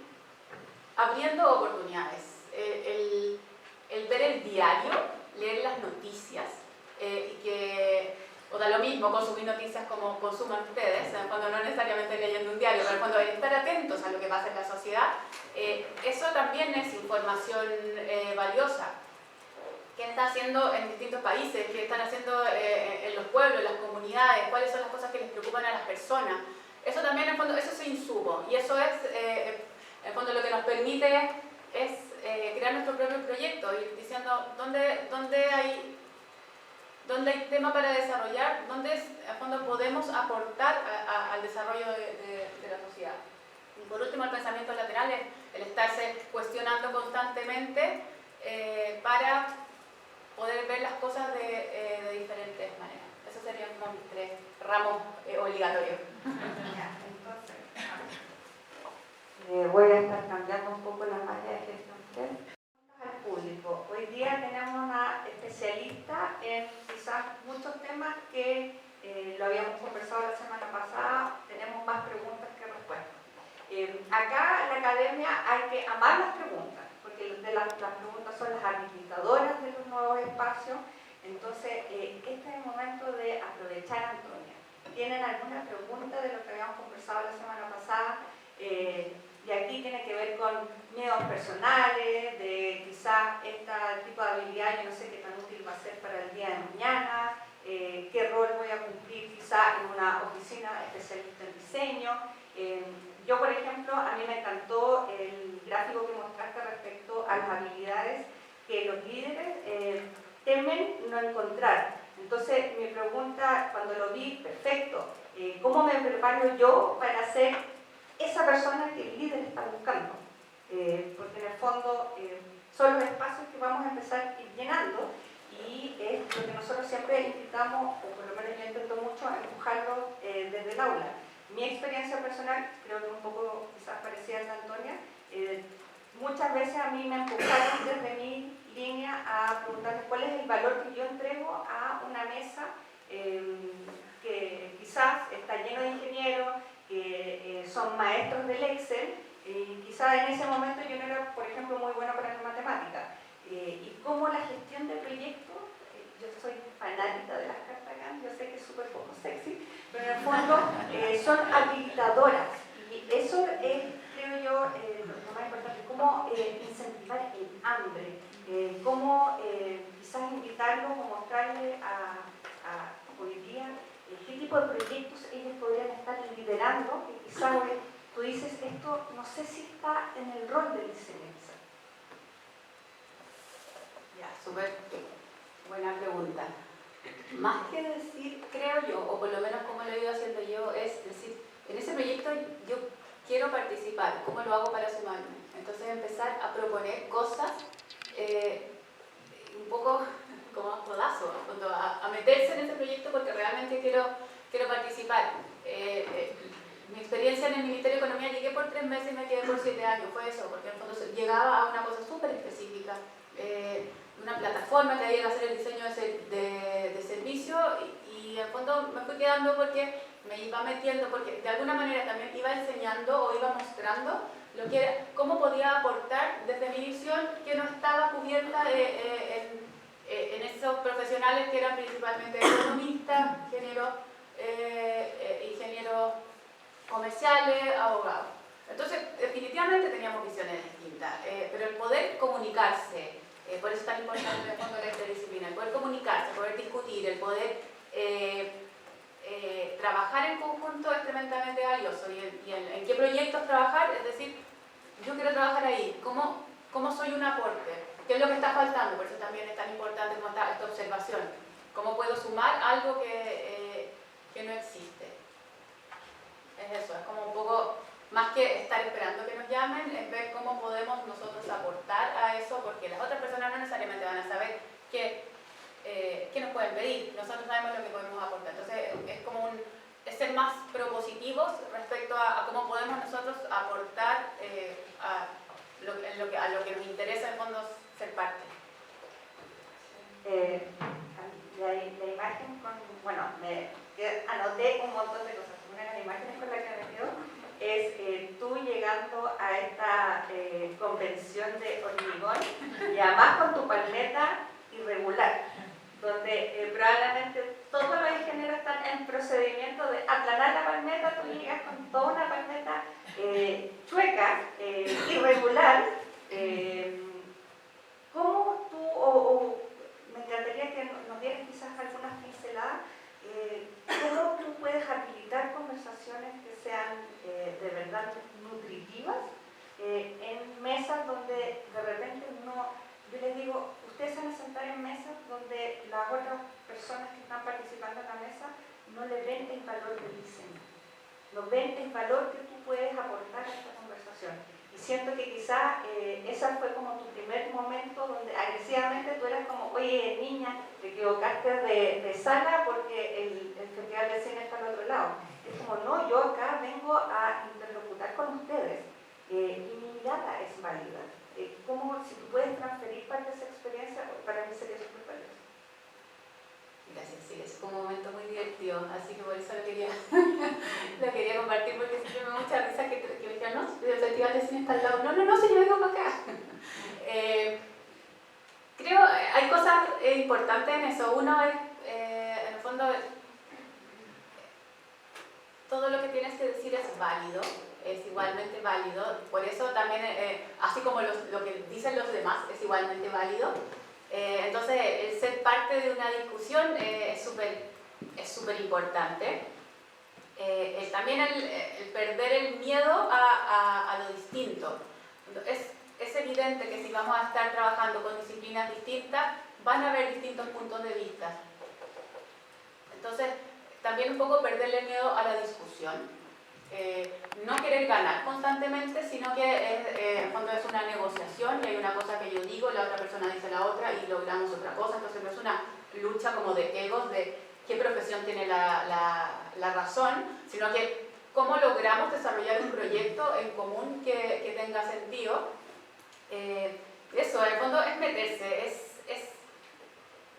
abriendo oportunidades, el ver el diario, leer las noticias y que, o da lo mismo consumir noticias como consuman ustedes, cuando no necesariamente leyendo un diario, pero cuando estar atentos a lo que pasa en la sociedad, eso también es información valiosa. ¿Qué está haciendo en distintos países? ¿Qué están haciendo en los pueblos, en las comunidades? ¿Cuáles son las cosas que les preocupan a las personas? Eso también, en el fondo, eso es insumo. Y eso es, en el fondo, lo que nos permite es crear nuestro propio proyecto, ir diciendo dónde hay tema para desarrollar, dónde, en el fondo, podemos aportar al desarrollo de la sociedad. Y por último, el pensamiento lateral es el estarse cuestionando constantemente para poder ver las cosas de diferentes maneras. Esos serían como mis 3 ramos obligatorios. Entonces, voy a estar cambiando un poco la malla de gestión al público. Hoy día tenemos una especialista en quizás muchos temas que lo habíamos conversado la semana pasada, tenemos más preguntas que respuestas. Acá en la academia hay que amar las preguntas, porque las preguntas son las habilitadoras de los nuevos espacios. Entonces, este es el momento de aprovechar, Antonia. ¿Tienen alguna pregunta de lo que habíamos conversado la semana pasada? Y aquí tiene que ver con miedos personales, de quizás este tipo de habilidad, yo no sé qué tan útil va a ser para el día de mañana, qué rol voy a cumplir quizás en una oficina especialista en diseño. Yo, por ejemplo, a mí me encantó el gráfico que mostraste respecto a las habilidades que los líderes temen no encontrar. Entonces, mi pregunta, cuando lo vi, perfecto, ¿cómo me preparo yo para ser esa persona que el líder está buscando? Porque en el fondo son los espacios que vamos a empezar a ir llenando y es lo que nosotros siempre intentamos, o por lo menos yo intento mucho, empujarlo desde el aula. Mi experiencia personal, creo que un poco quizás parecida a la de Antonia, muchas veces a mí me empujaron desde mi línea a preguntarme cuál es el valor que yo entrego a una mesa que quizás está lleno de ingenieros, que son maestros del Excel, y quizás en ese momento yo no era, por ejemplo, muy buena para la matemática. Y cómo la gestión de proyectos, yo soy fanática de las cartas Gantt, yo sé que es súper poco sexy, pero en el fondo son habilitadoras. Y eso es, creo yo, lo más importante, cómo incentivar el hambre, cómo quizás invitarlos o mostrarle a hoy día qué tipo de proyectos ellos podrían estar liderando, que quizás tú dices, esto no sé si está en el rol del diseñador. Ya, súper buena pregunta. Más que decir, creo yo, o por lo menos como lo he ido haciendo yo, es decir, en ese proyecto yo quiero participar, ¿cómo lo hago para sumarme? Entonces empezar a proponer cosas realmente quiero participar. Mi experiencia en el Ministerio de Economía, llegué por 3 meses y me quedé por 7 años, fue eso, porque en el fondo llegaba a una cosa súper específica, una plataforma que había que hacer el diseño de servicio y en el fondo me fui quedando porque me iba metiendo, porque de alguna manera también iba enseñando o iba mostrando lo que era, cómo podía aportar desde mi visión que no estaba cubierta en esos profesionales que eran principalmente economistas, ingenieros comerciales, abogados. Entonces, definitivamente teníamos visiones distintas, pero el poder comunicarse, por eso es tan importante en el fondo la interdisciplina, el poder comunicarse, el poder discutir, el poder trabajar en conjunto es tremendamente valioso. Y en qué proyectos trabajar, es decir, yo quiero trabajar ahí, ¿cómo soy un aporte? ¿Qué es lo que está faltando? Por eso también es tan importante como esta observación. ¿Cómo puedo sumar algo que no existe? Es eso, es como un poco, más que estar esperando que nos llamen, es ver cómo podemos nosotros aportar a eso, porque las otras personas no necesariamente van a saber qué nos pueden pedir, nosotros sabemos lo que podemos aportar. Entonces es ser más propositivos respecto a cómo podemos nosotros aportar a lo que nos interesa en fondo ser parte. La imagen anoté un montón de cosas. Una de las imágenes con las que me quedo es tú llegando a esta convención de hormigón y además con tu palmeta irregular, donde probablemente todos los ingenieros están en procedimiento de aplanar la palmeta, tú llegas con toda una palmeta chueca, irregular. ¿Cómo tú, me encantaría que nos dieras quizás algunas pinceladas, cómo tú puedes habilitar conversaciones que sean de verdad nutritivas en mesas donde de repente yo les digo, ustedes se van a sentar en mesas donde las otras personas que están participando en la mesa no le ven el valor del diseño, no ven el valor que tú puedes aportar a esta conversación. Y siento que quizás ese fue como tu primer momento donde agresivamente tú eras como, oye niña, te equivocaste de sala porque el festival de cine está al otro lado. Es como, no, yo acá vengo a interlocutar con ustedes y mi mirada es válida. ¿Cómo, si tú puedes transferir parte de esa experiencia, para mí sería súper valioso? Gracias, sí, es como un momento muy divertido, así que por eso lo quería compartir, porque siempre me da mucha risa que me digan, no, el festival de cine está al lado. No, si yo vengo para acá. Creo hay cosas importantes en eso. Uno es, en el fondo, todo lo que tienes que decir es válido, es igualmente válido. Por eso también, así como lo que dicen los demás, es igualmente válido. Entonces, el ser parte de una discusión es súper importante. También el perder el miedo a lo distinto. Es evidente que si vamos a estar trabajando con disciplinas distintas, van a haber distintos puntos de vista. Entonces, también un poco perderle miedo a la discusión. No querer ganar constantemente, sino que en el fondo es una negociación y hay una cosa que yo digo, la otra persona dice la otra y logramos otra cosa. Entonces no es una lucha como de egos, de qué profesión tiene la razón, sino que cómo logramos desarrollar un proyecto en común que tenga sentido. Eso, en el fondo es meterse,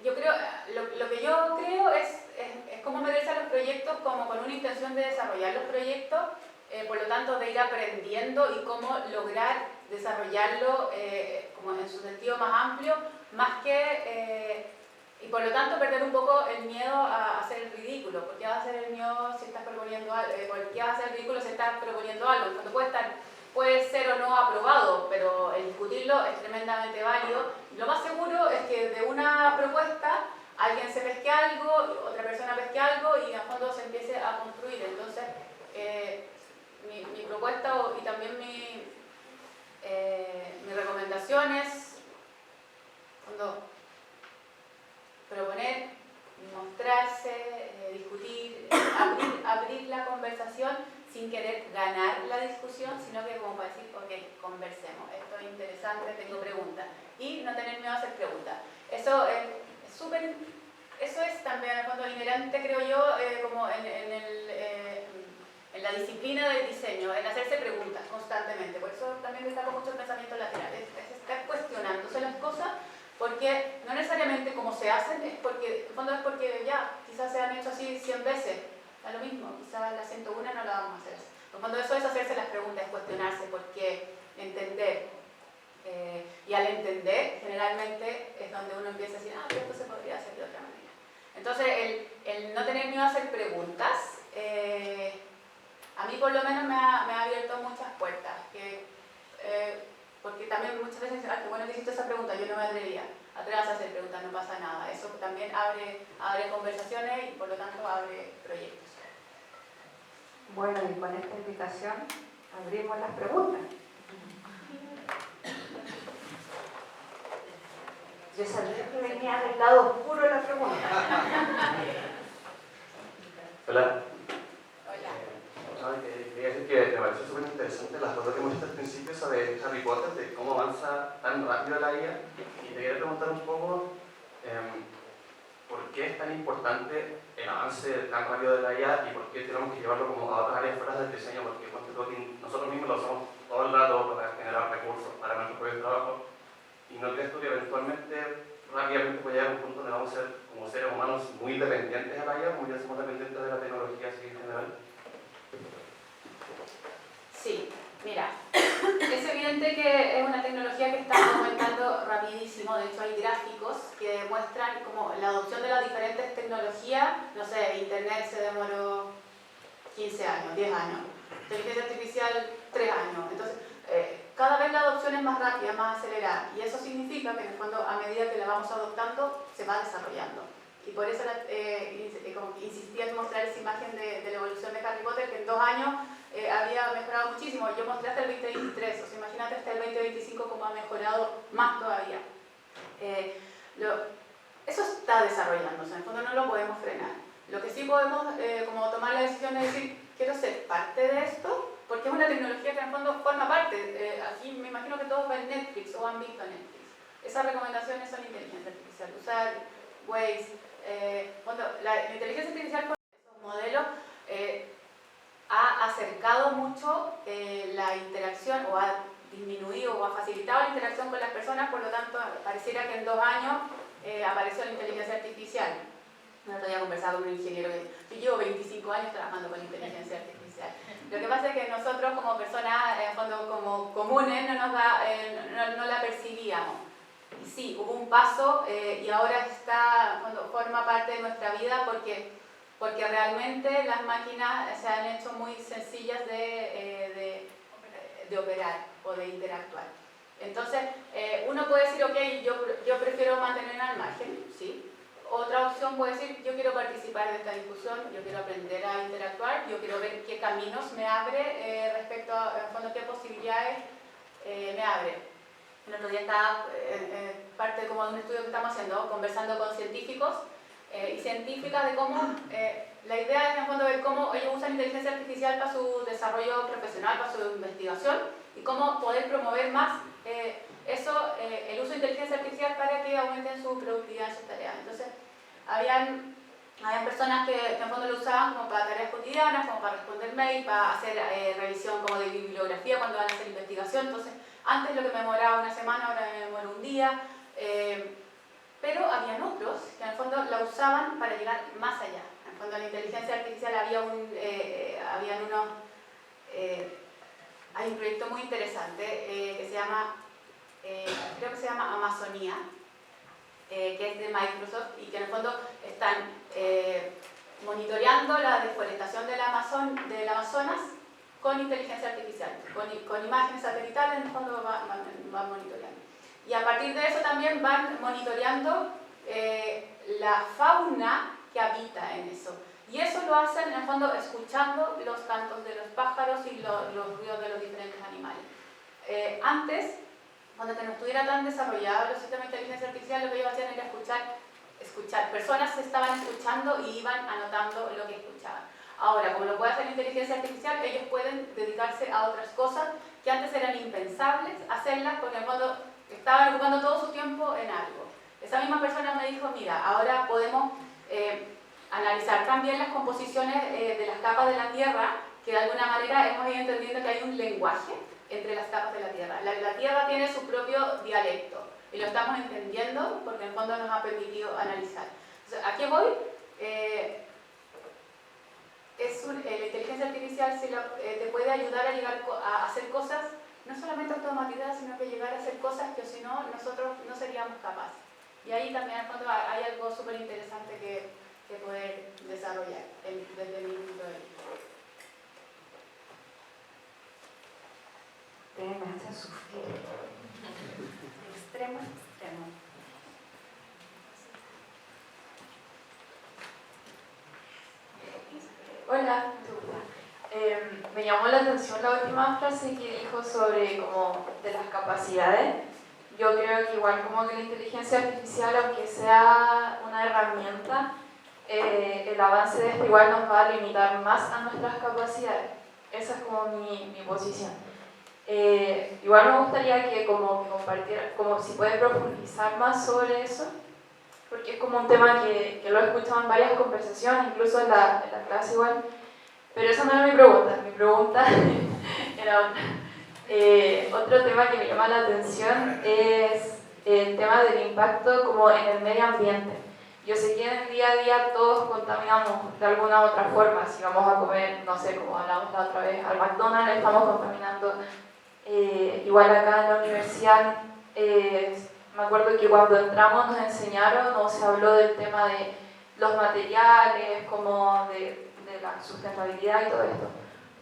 yo creo, lo que yo creo es cómo meterse a los proyectos como con una intención de desarrollar los proyectos, por lo tanto de ir aprendiendo y cómo lograr desarrollarlo como en su sentido más amplio, más que, y por lo tanto perder un poco el miedo a hacer el ridículo. ¿Por qué vas a hacer el miedo si estás proponiendo algo? ¿Por qué vas a hacer el ridículo si estás proponiendo algo? Cuando puede ser o no aprobado, pero el discutirlo es tremendamente válido. Lo más seguro es que de una propuesta alguien se pesque algo, otra persona pesque algo y a fondo se empiece a construir. Entonces, mi propuesta y también mi recomendación es proponer, mostrarse, discutir, abrir la conversación sin querer ganar la discusión, sino que como para decir, ok, conversemos, esto es interesante, tengo preguntas. Y no tener miedo a hacer preguntas. Eso es eso es también en el fondo inherente, creo yo, como en la disciplina del diseño, en hacerse preguntas constantemente. Por eso también destaco mucho el pensamiento lateral, es estar cuestionándose las cosas, porque no necesariamente como se hacen, es porque, en el fondo es porque ya, quizás se han hecho así 100 veces, da lo mismo, quizás la 101 no la vamos a hacer. En el fondo eso es hacerse las preguntas, es cuestionarse, porque entender. Y al entender, generalmente es donde uno empieza a decir, pero esto se podría hacer de otra manera. Entonces, el no tener miedo a hacer preguntas, a mí por lo menos me ha abierto muchas puertas. Porque también muchas veces dicen, qué bueno que hiciste esa pregunta, yo no me atrevería. Atrévase a hacer preguntas, no pasa nada. Eso también abre conversaciones y por lo tanto abre proyectos. Bueno, y con esta invitación abrimos las preguntas. Yo sabía que venía del lado oscuro de la pregunta. Hola. Hola. Quería decir que me pareció súper interesante las fotos que hemos visto al principio sobre Harry Potter, de cómo avanza tan rápido la IA. Y te quería preguntar un poco por qué es tan importante el avance tan rápido de la IA y por qué tenemos que llevarlo como a otras áreas fuera del diseño, porque nosotros mismos lo usamos todo el rato para generar recursos para nuestro propio trabajo. ¿Y no crees tú que eventualmente, rápidamente puede llegar a un punto donde vamos a ser como seres humanos muy dependientes de la IA, como ya somos dependientes de la tecnología así en general? Sí, mira, es evidente que es una tecnología que está aumentando rapidísimo. De hecho, hay gráficos que demuestran como la adopción de las diferentes tecnologías. No sé, Internet se demoró 15 años, 10 años. Inteligencia artificial, 3 años. Entonces, cada vez la adopción es más rápida, más acelerada. Y eso significa que en el fondo, a medida que la vamos adoptando, se va desarrollando. Y por eso como insistía en mostrar esa imagen de la evolución de Harry Potter, que en 2 años había mejorado muchísimo. Yo mostré hasta el 2023, o sea, imagínate hasta el 2025 cómo ha mejorado más todavía. Eso está desarrollándose, en el fondo no lo podemos frenar. Lo que sí podemos como tomar la decisión de decir, quiero ser parte de esto, porque es una tecnología que en el fondo forma parte. Aquí me imagino que todos ven Netflix o han visto Netflix. Esas recomendaciones son inteligencia artificial. Usar Waze, la inteligencia artificial con esos modelos ha acercado mucho la interacción o ha disminuido o ha facilitado la interacción con las personas, por lo tanto pareciera que en 2 años apareció la inteligencia artificial. El otro día conversaba con un ingeniero que yo llevo 25 años trabajando con inteligencia artificial. Lo que pasa es que nosotros como personas, en fondo como comunes, no la percibíamos. Y sí, hubo un paso y ahora forma parte de nuestra vida porque realmente las máquinas se han hecho muy sencillas de operar o de interactuar. Entonces, uno puede decir, ok, yo prefiero mantenerme al margen, ¿sí? Otra opción puede decir, yo quiero participar de esta discusión, yo quiero aprender a interactuar, yo quiero ver qué caminos me abre respecto a, en fondo, qué posibilidades me abre. El otro día estaba parte como de un estudio que estamos haciendo, conversando con científicos y científicas de cómo, la idea es en el fondo ver cómo ellos usan inteligencia artificial para su desarrollo profesional, para su investigación y cómo poder promover más el uso de inteligencia artificial para que aumenten su productividad en sus tareas. Entonces, habían personas que en el fondo lo usaban como para tareas cotidianas, como para responder mail, para hacer revisión como de bibliografía cuando van a hacer investigación. Entonces, antes lo que me demoraba una semana, ahora me demora un día. Pero habían otros que en el fondo la usaban para llegar más allá. En el fondo, la inteligencia artificial hay un proyecto muy interesante que se llama, creo que se llama Amazonía, que es de Microsoft y que en el fondo están monitoreando la deforestación del Amazonas con inteligencia artificial, con imágenes satelitales en el fondo van monitoreando. Y a partir de eso también van monitoreando la fauna que habita en eso. Y eso lo hacen en el fondo escuchando los cantos de los pájaros y los ruidos de los diferentes animales. Antes, cuando no estuviera tan desarrollado los sistemas de inteligencia artificial, lo que ellos hacían era escuchar. Personas estaban escuchando y iban anotando lo que escuchaban. Ahora, como lo puede hacer la inteligencia artificial, ellos pueden dedicarse a otras cosas que antes eran impensables hacerlas porque en el fondo estaban ocupando todo su tiempo en algo. Esa misma persona me dijo, mira, ahora podemos analizar también las composiciones de las capas de la Tierra, que de alguna manera hemos ido entendiendo que hay un lenguaje entre las capas de la Tierra. La Tierra tiene su propio dialecto y lo estamos entendiendo porque en el fondo nos ha permitido analizar. Entonces, ¿a qué voy? La inteligencia artificial te puede ayudar a llegar a hacer cosas no solamente automatizadas, sino que llegar a hacer cosas que si no, nosotros no seríamos capaces. Y ahí también en el fondo hay algo súper interesante que poder desarrollar desde mi punto de vista. Me hace sufrir. De extremo a extremo. Hola, me llamó la atención la última frase que dijo sobre como de las capacidades. Yo creo que igual como que la inteligencia artificial, aunque sea una herramienta, el avance de esto igual nos va a limitar más a nuestras capacidades. Esa es como mi posición. Igual me gustaría que compartiera, como si puede profundizar más sobre eso, porque es como un tema que lo he escuchado en varias conversaciones, incluso en la clase igual, pero esa no era mi pregunta era otra. Otro tema que me llama la atención es el tema del impacto como en el medio ambiente. Yo sé que en el día a día todos contaminamos de alguna u otra forma. Si vamos a comer, no sé, como hablamos la otra vez, al McDonald's estamos contaminando. Igual acá en la universidad, me acuerdo que cuando entramos nos enseñaron o se habló del tema de los materiales, como de la sustentabilidad y todo esto.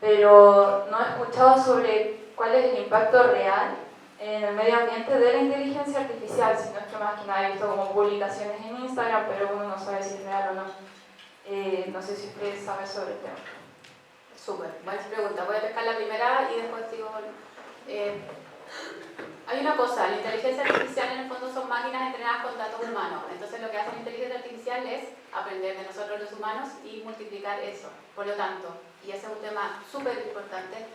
Pero no he escuchado sobre cuál es el impacto real en el medio ambiente de la inteligencia artificial, sino es que más que nada he visto como publicaciones en Instagram, pero uno no sabe si es real o no. No sé si ustedes saben sobre el tema. Súper, buena pregunta. Voy a pescar la primera y después digo... hay una cosa, la inteligencia artificial en el fondo son máquinas entrenadas con datos humanos. Entonces lo que hace la inteligencia artificial es aprender de nosotros los humanos y multiplicar eso. Por lo tanto, y ese es un tema súper importante,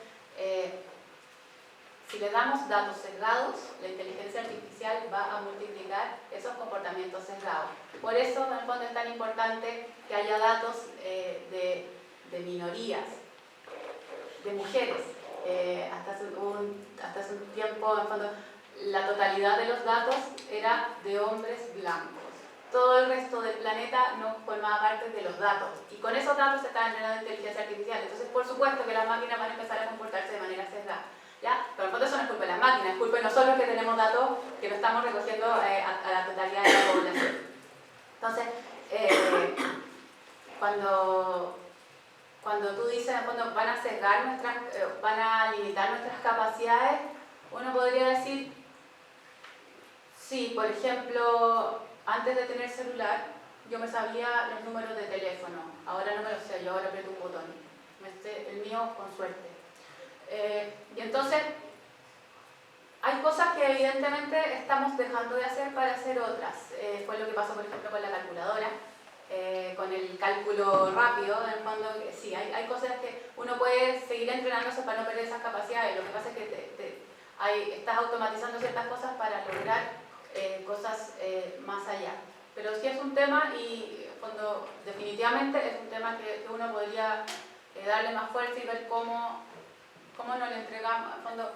si le damos datos sesgados, la inteligencia artificial va a multiplicar esos comportamientos sesgados. Por eso, en el fondo, es tan importante que haya datos de minorías, de mujeres. Hasta hace un tiempo, en el fondo, la totalidad de los datos era de hombres blancos. Todo el resto del planeta no formaba parte de los datos. Y con esos datos se está entrenando inteligencia artificial. Entonces, por supuesto que las máquinas van a empezar a comportarse de manera sesgada. ¿Ya? Pero en el fondo eso no es culpa de las máquinas, es culpa de nosotros que tenemos datos que no estamos recogiendo a la totalidad de la población. Entonces, cuando tú dices, en el fondo, van a sesgar van a limitar nuestras capacidades, uno podría decir, sí, por ejemplo, antes de tener celular, yo me sabía los números de teléfono, ahora no me los sé, yo ahora aprieto un botón, me sé el mío con suerte. Y entonces, hay cosas que evidentemente estamos dejando de hacer para hacer otras. Fue lo que pasó, por ejemplo, con la calculadora, con el cálculo rápido. En el fondo, sí, hay cosas que uno puede seguir entrenándose para no perder esas capacidades. Lo que pasa es que estás automatizando ciertas cosas para lograr cosas más allá. Pero sí es un tema y cuando definitivamente es un tema que uno podría darle más fuerza y ver cómo nos le entregamos. En fondo,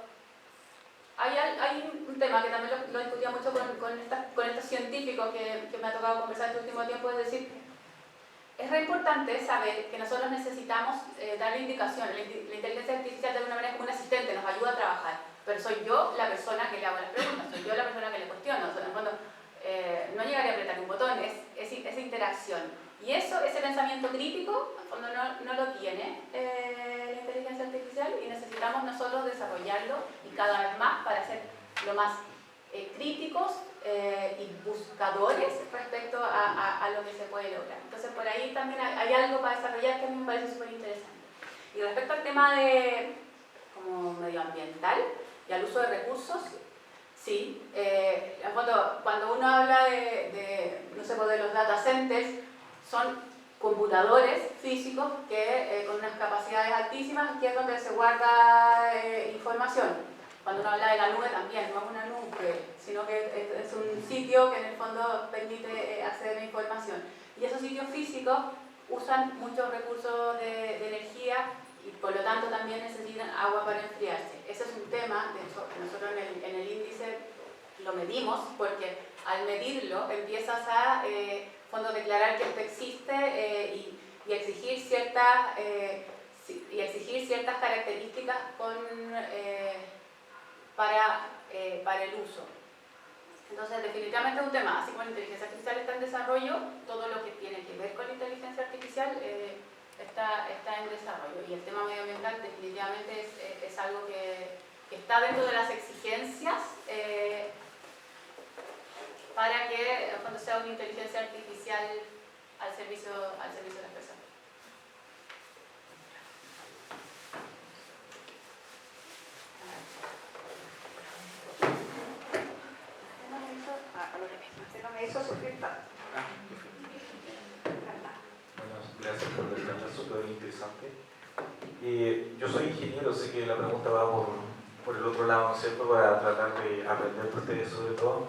hay un tema que también lo discutía mucho con estos científicos que me ha tocado conversar este último tiempo, es decir, es re importante saber que nosotros necesitamos darle indicaciones. La inteligencia artificial de alguna manera es como un asistente, nos ayuda a trabajar, pero soy yo la persona que le hago las preguntas, soy yo la persona que le cuestiono. O sea, en el fondo, no llegaría a apretar un botón, es esa interacción. Y ese pensamiento crítico, en el fondo no lo tiene la inteligencia artificial y necesitamos nosotros desarrollarlo y cada vez más para ser lo más críticos y buscadores respecto a lo que se puede lograr. Entonces por ahí también hay algo para desarrollar que a mí me parece súper interesante. Y respecto al tema como medioambiental y al uso de recursos, sí, en fondo, cuando uno habla no sé, de los data centers, son computadores físicos que con unas capacidades altísimas, que es donde se guarda información. Cuando uno habla de la nube también, no es una nube, sino que es un sitio que en el fondo permite acceder a información. Y esos sitios físicos usan muchos recursos de energía y por lo tanto también necesitan agua para enfriarse. Ese es un tema, de hecho nosotros en el índice lo medimos porque al medirlo empiezas a declarar que esto existe y exigir ciertas características para el uso. Entonces, definitivamente es un tema, así como la inteligencia artificial está en desarrollo, todo lo que tiene que ver con la inteligencia artificial está en desarrollo. Y el tema medioambiental definitivamente es algo que está dentro de las exigencias para que cuando sea una inteligencia artificial al servicio de las personas. Usted no me hizo sufrir tanto. Bueno, gracias por la charla, súper interesante. Yo soy ingeniero, sé que la pregunta va por el otro lado, ¿no es cierto?, para tratar de aprender por ustedes sobre todo.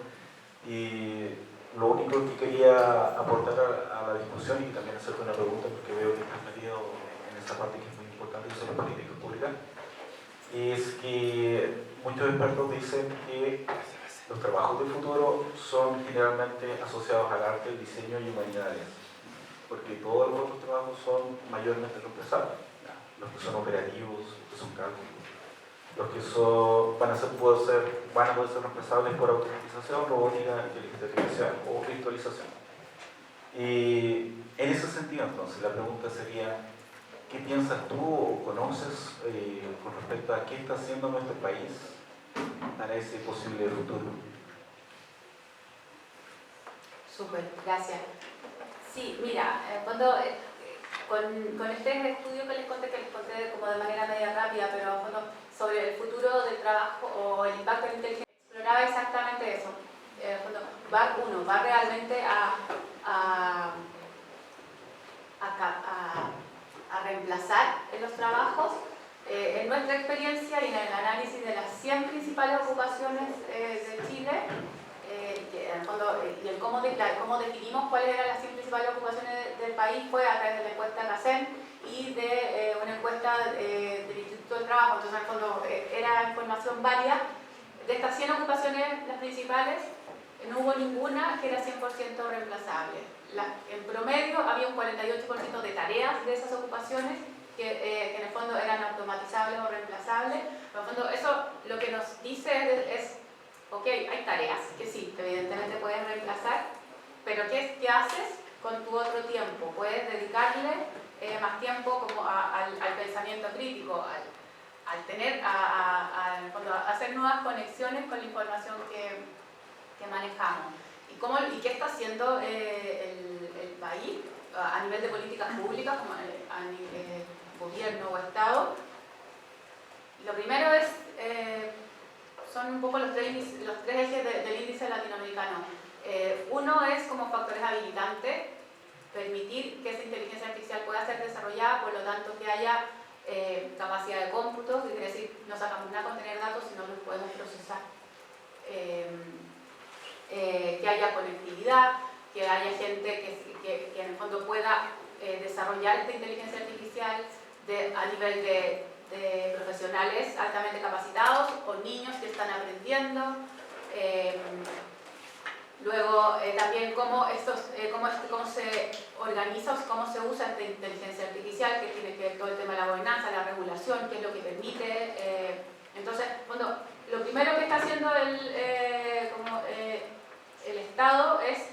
Y lo único que quería aportar a la discusión y también hacerte una pregunta, porque veo que estás metido en esa parte que es muy importante, que son las políticas públicas, es que muchos expertos dicen que los trabajos del futuro son generalmente asociados al arte, el diseño y humanidades, porque todos los otros trabajos son mayormente reemplazables, los que son operativos, los que son cálculos, los que van a poder ser reemplazables por automatización, robótica, inteligencia artificial o virtualización. Y en ese sentido, entonces, la pregunta sería, ¿qué piensas tú o conoces con respecto a qué está haciendo nuestro país para ese posible futuro? Súper, gracias. Sí, mira, con este estudio que les conté como de manera media rápida, pero sobre el futuro del trabajo o el impacto de la inteligencia, exploraba exactamente eso. Va realmente a reemplazar los trabajos. En nuestra experiencia y en el análisis de las 100 principales ocupaciones de Chile, y cómo definimos cuáles eran las 100 principales ocupaciones del país fue a través de la encuesta RACEN y de una encuesta del Instituto del Trabajo. Entonces, en el fondo, era información válida. De estas 100 ocupaciones, las principales, no hubo ninguna que era 100% reemplazable. En promedio, había un 48% de tareas de esas ocupaciones que en el fondo eran automatizables o reemplazables. Pero en el fondo, eso lo que nos dice es ok, hay tareas que sí, evidentemente puedes reemplazar, pero ¿qué haces con tu otro tiempo? Puedes dedicarle más tiempo como al pensamiento crítico, a hacer nuevas conexiones con la información que manejamos. ¿Y qué está haciendo el país a nivel de políticas públicas, como a nivel gobierno o Estado? Lo primero son un poco los tres ejes del índice latinoamericano. Uno es como factores habilitantes, permitir que esa inteligencia artificial pueda ser desarrollada, por lo tanto que haya capacidad de cómputo, que quiere decir no sacamos nada con tener datos, sino los podemos procesar. Que haya conectividad, que haya gente que en el fondo pueda desarrollar esta inteligencia artificial a nivel de profesionales altamente capacitados o niños que están aprendiendo. Luego también cómo se organiza o cómo se usa esta inteligencia artificial, que tiene que ver todo el tema de la gobernanza, la regulación, qué es lo que permite. Entonces, bueno, lo primero que está haciendo el Estado es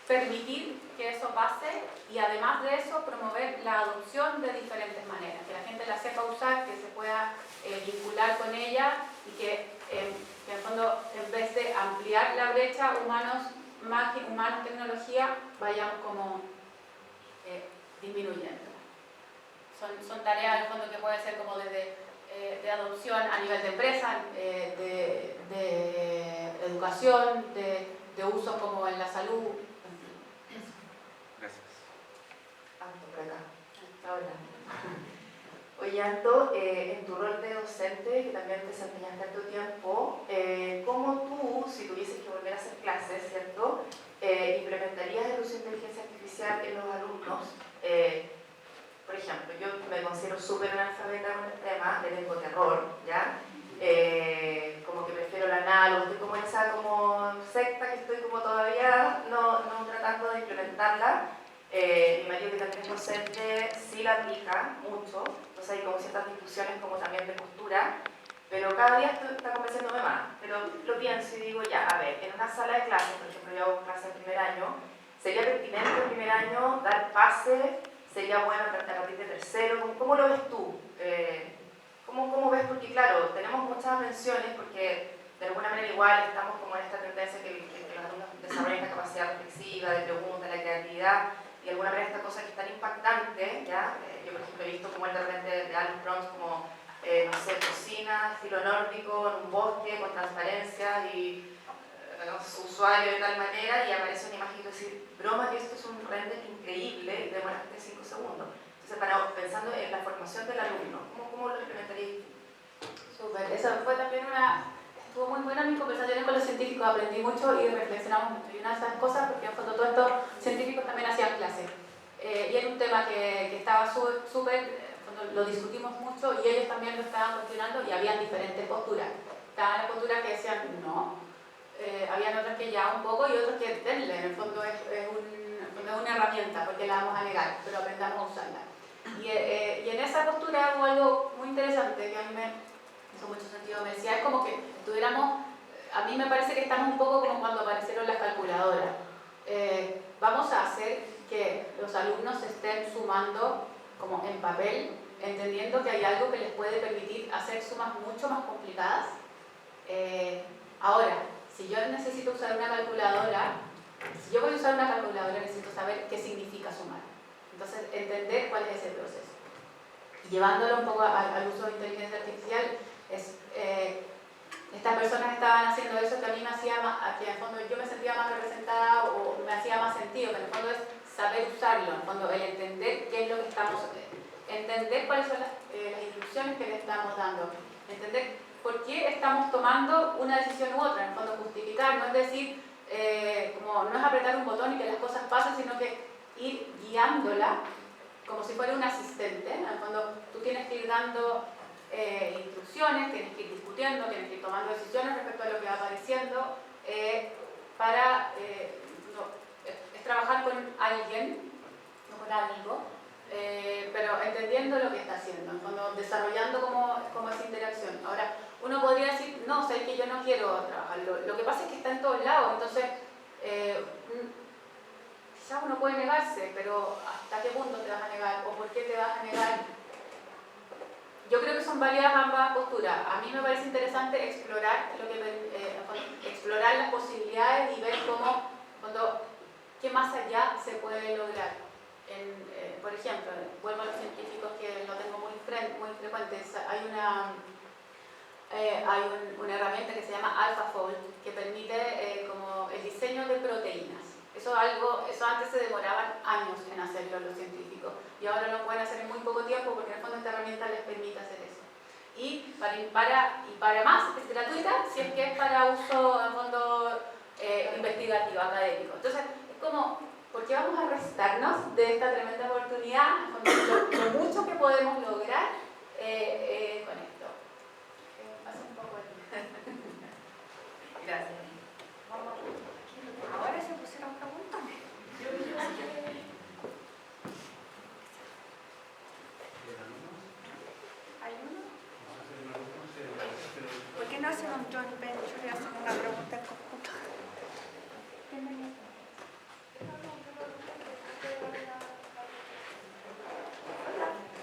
permitir que eso pase y además de eso promover la adopción de diferentes maneras, que la gente la sepa usar, que se pueda vincular con ella y que en el fondo, en vez de ampliar la brecha humanos-tecnología, vayamos como disminuyendo. Son tareas en el fondo que pueden ser como desde de adopción a nivel de empresa, de educación, de uso como en la salud. Gracias. Anto, por acá. Hola. Oye, Anto, en tu rol de docente, que también te desempeñaste tanto tiempo, ¿cómo tú, si tuvieses que volver a hacer clases, ¿cierto?, implementarías el uso de inteligencia artificial secta que estoy como todavía no tratando de implementarla. Mi marido, que también es docente, sí la aplica mucho, entonces hay como ciertas discusiones como también de postura, pero cada día está convenciéndome más. Pero lo pienso y digo, ya, a ver, en una sala de clases, por ejemplo, yo hago clases en primer año, ¿sería pertinente en primer año dar pase? ¿Sería bueno a partir de tercero? ¿Cómo lo ves tú? ¿Cómo ves? Porque claro, tenemos muchas menciones porque de alguna manera igual estamos como en esta tendencia que los alumnos desarrollen la capacidad reflexiva, de pregunta, la creatividad, y de alguna manera esta cosa que es tan impactante, ¿ya? Yo por ejemplo he visto como el de repente de Alice Brooms como, no sé, cocina, estilo nórdico, en un bosque, con transparencia y su usuario de tal manera, y aparece una imagen y decir, broma que esto es un render increíble y demoraste 5 segundos. Entonces, pensando en la formación del alumno, ¿cómo lo implementarías? Súper, eso fue también estuvo muy buena mis conversaciones con los científicos, aprendí mucho y reflexionamos mucho. Y una de esas cosas, porque en fondo todos estos científicos también hacían clases. Y era un tema que estaba súper, lo discutimos mucho y ellos también lo estaban cuestionando y habían diferentes posturas. Estaban las posturas que decían no, habían otras que ya un poco y otros que denle, en el fondo es una herramienta porque la vamos a negar, pero aprendamos a usarla. Y en esa postura hubo algo muy interesante que a mí me hizo mucho sentido. Me decía, es como que estuviéramos, a mí me parece que estamos un poco como cuando aparecieron las calculadoras. Vamos a hacer que los alumnos estén sumando como en papel, entendiendo que hay algo que les puede permitir hacer sumas mucho más complicadas. Ahora, si yo necesito usar una calculadora, si yo voy a usar una calculadora necesito saber qué significa sumar. Entonces, entender cuál es ese proceso. Y llevándolo un poco al uso de inteligencia artificial, estas personas estaban haciendo eso que a mí me hacía más, que en el fondo yo me sentía más representada o me hacía más sentido, que en el fondo es saber usarlo, en el fondo el entender qué es lo que estamos, entender cuáles son las instrucciones que le estamos dando, entender por qué estamos tomando una decisión u otra, en el fondo justificar, no es decir, como no es apretar un botón y que las cosas pasen, sino que ir guiándola como si fuera un asistente. En el fondo tú tienes que ir dando instrucciones, tienes que ir discutiendo, tienes que ir tomando decisiones respecto a lo que va apareciendo para es trabajar con alguien, no con algo, pero entendiendo lo que está haciendo, en el fondo desarrollando como esa interacción. Ahora, uno podría decir, no, sé que yo no quiero trabajarlo. Lo que pasa es que está en todos lados, entonces quizás uno puede negarse, pero ¿hasta qué punto te vas a negar? ¿O por qué te vas a negar? Yo creo que son válidas ambas posturas. A mí me parece interesante explorar explorar las posibilidades y ver qué más allá se puede lograr. Por ejemplo, vuelvo a los científicos que lo tengo muy frecuente. Hay una herramienta que se llama AlphaFold que permite como el diseño de proteínas. Eso antes se demoraban años en hacerlo los científicos y ahora lo pueden hacer en muy poco tiempo porque en el fondo esta herramienta les permite hacer eso. Y para más es gratuita si es que es para uso en fondo investigativo, académico. Entonces es como, ¿por qué vamos a restarnos de esta tremenda oportunidad? En fondo, lo mucho que podemos lograr con esto. Pasa un poco aquí. Gracias. Ahora se pusieron preguntas. ¿Hay uno? ¿Por qué no hacen un joint venture y hacen una pregunta en conjunto?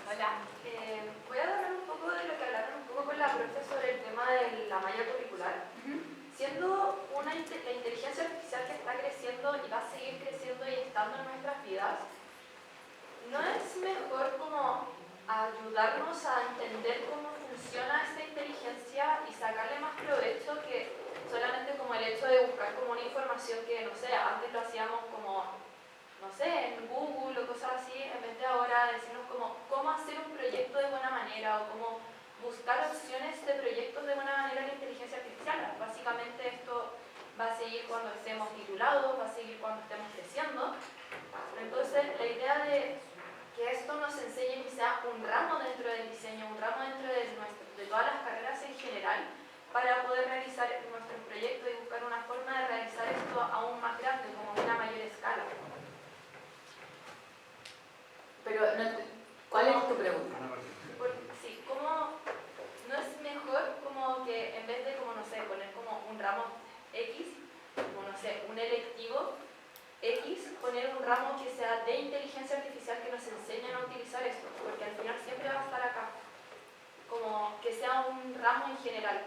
Hola, voy a hablar un poco de lo que hablaron un poco con la profe sobre el tema de la malla curricular. Siendo la inteligencia artificial que está creciendo y va a seguir creciendo y estando en nuestras vidas, ¿no es mejor como ayudarnos a entender cómo funciona esta inteligencia y sacarle más provecho que solamente como el hecho de buscar como una información que, no sé, antes lo hacíamos como, no sé, en Google o cosas así, en vez de ahora decirnos como cómo hacer un proyecto de buena manera o cómo buscar opciones de proyectos de buena manera en inteligencia artificial? Básicamente esto va a seguir cuando estemos titulados, va a seguir cuando estemos creciendo. Entonces la idea de que esto nos enseñe y sea un ramo dentro del diseño, un ramo dentro de todas las carreras en general, para poder realizar nuestro proyecto y buscar una forma de realizar esto aún más grande, como a una mayor escala. Pero, ¿cuál es tu pregunta? Sí, ¿cómo no es mejor como que en vez de, como no sé, poner como un ramo X, como no sé, un electivo X, poner un ramo que sea de inteligencia artificial que nos enseñen a utilizar esto, porque al final siempre va a estar acá, como que sea un ramo en general.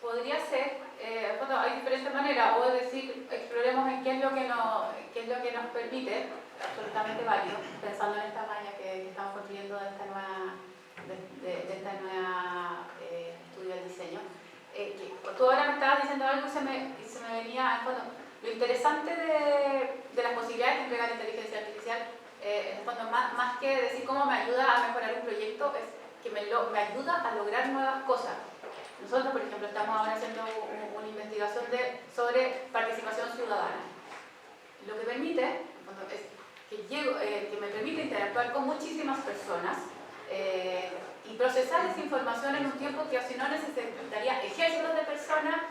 Podría ser, bueno, hay diferentes maneras, o decir, exploremos en qué es lo que nos permite, absolutamente válido, pensando en esta malla que estamos construyendo de esta nueva estudio del diseño. Tú ahora me estabas diciendo algo y se me venía, bueno, lo interesante de las posibilidades que entrega la inteligencia artificial, en el fondo, más que decir cómo me ayuda a mejorar un proyecto, es que me ayuda a lograr nuevas cosas. Nosotros, por ejemplo, estamos ahora haciendo una investigación sobre participación ciudadana. Lo que permite, en fondo, es que me permite interactuar con muchísimas personas y procesar esa información en un tiempo que si no necesitaría ejércitos de personas,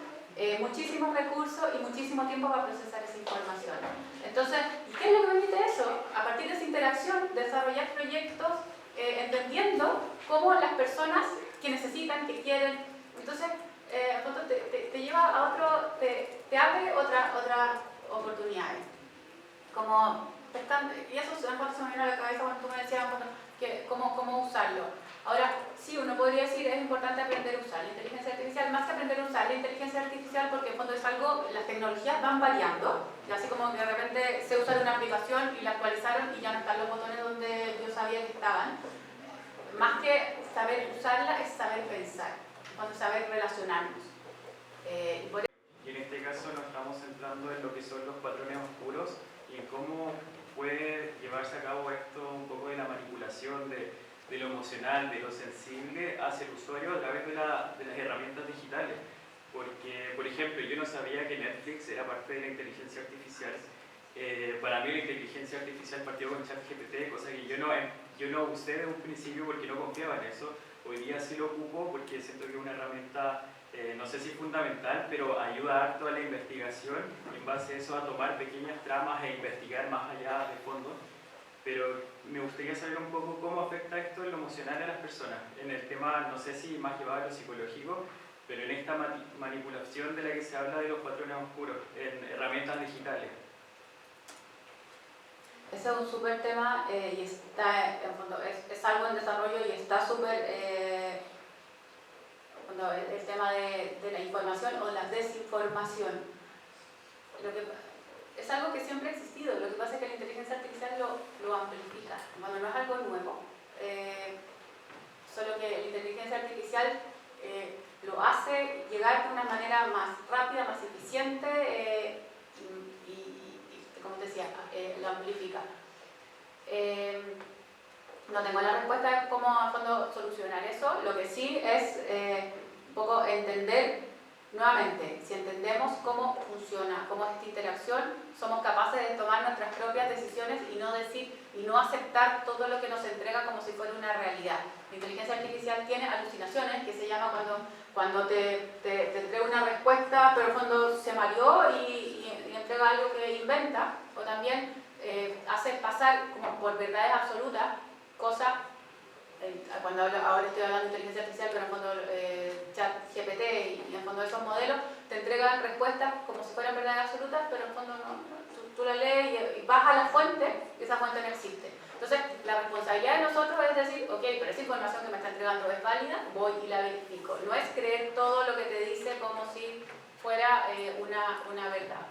muchísimos recursos y muchísimo tiempo para procesar esa información. Entonces, ¿qué es lo que permite eso? A partir de esa interacción, desarrollar proyectos entendiendo cómo las personas que necesitan, que quieren. Entonces, te lleva a otro, te abre otras oportunidades. Y eso se me vino a la cabeza cuando tú me decías cómo usarlo. Ahora, sí, uno podría decir es importante aprender a usar la inteligencia artificial, más que aprender a usar la inteligencia artificial, porque en fondo es algo, las tecnologías van variando, y así como que de repente se usa una aplicación y la actualizaron y ya no están los botones donde yo sabía que estaban. Más que saber usarla es saber pensar, saber relacionarnos. Y en este caso nos estamos centrando en lo que son los patrones oscuros y en cómo puede llevarse a cabo esto un poco de la manipulación de lo emocional, de lo sensible hacia el usuario a través de las herramientas digitales. Porque, por ejemplo, yo no sabía que Netflix era parte de la inteligencia artificial. Para mí la inteligencia artificial partió con ChatGPT, cosa que yo no usé de un principio porque no confiaba en eso. Hoy día sí lo ocupo porque siento que es una herramienta, no sé si fundamental, pero ayuda harto a la investigación y en base a eso a tomar pequeñas tramas e investigar más allá de fondo. Pero me gustaría saber un poco cómo afecta esto en lo emocional a las personas, en el tema, no sé si más llevado a lo psicológico, pero en esta manipulación de la que se habla de los patrones oscuros, en herramientas digitales. Ese es un súper tema y está, en fondo, es algo en desarrollo y está súper, el tema de la información o la desinformación. Es algo que siempre ha existido, lo que pasa es que la inteligencia artificial lo amplifica, cuando no es algo nuevo, solo que la inteligencia artificial lo hace llegar de una manera más rápida, más eficiente y como te decía, lo amplifica. No tengo la respuesta de cómo a fondo solucionar eso, lo que sí es un poco entender. Nuevamente, si entendemos cómo funciona, cómo es esta interacción, somos capaces de tomar nuestras propias decisiones y no aceptar todo lo que nos entrega como si fuera una realidad. La inteligencia artificial tiene alucinaciones, que se llama cuando te entrega una respuesta, pero cuando se mareó y entrega algo que inventa, o también hace pasar como por verdades absolutas cosas. Cuando ahora estoy hablando de inteligencia artificial, pero en fondo ChatGPT y en fondo esos modelos te entregan respuestas como si fueran verdades absolutas, pero en fondo no, tú la lees y vas a la fuente y esa fuente no existe. Entonces, la responsabilidad de nosotros es decir, ok, pero esa información que me está entregando es válida, voy y la verifico. No es creer todo lo que te dice como si fuera una verdad.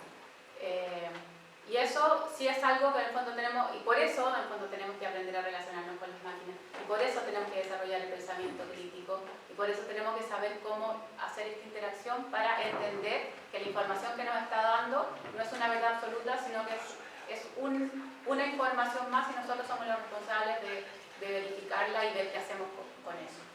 Y eso sí es algo que en el fondo tenemos, y por eso en el fondo tenemos que aprender a relacionarnos con las máquinas, y por eso tenemos que desarrollar el pensamiento crítico, y por eso tenemos que saber cómo hacer esta interacción para entender que la información que nos está dando no es una verdad absoluta, sino que es una información más y nosotros somos los responsables de verificarla y ver qué hacemos con eso.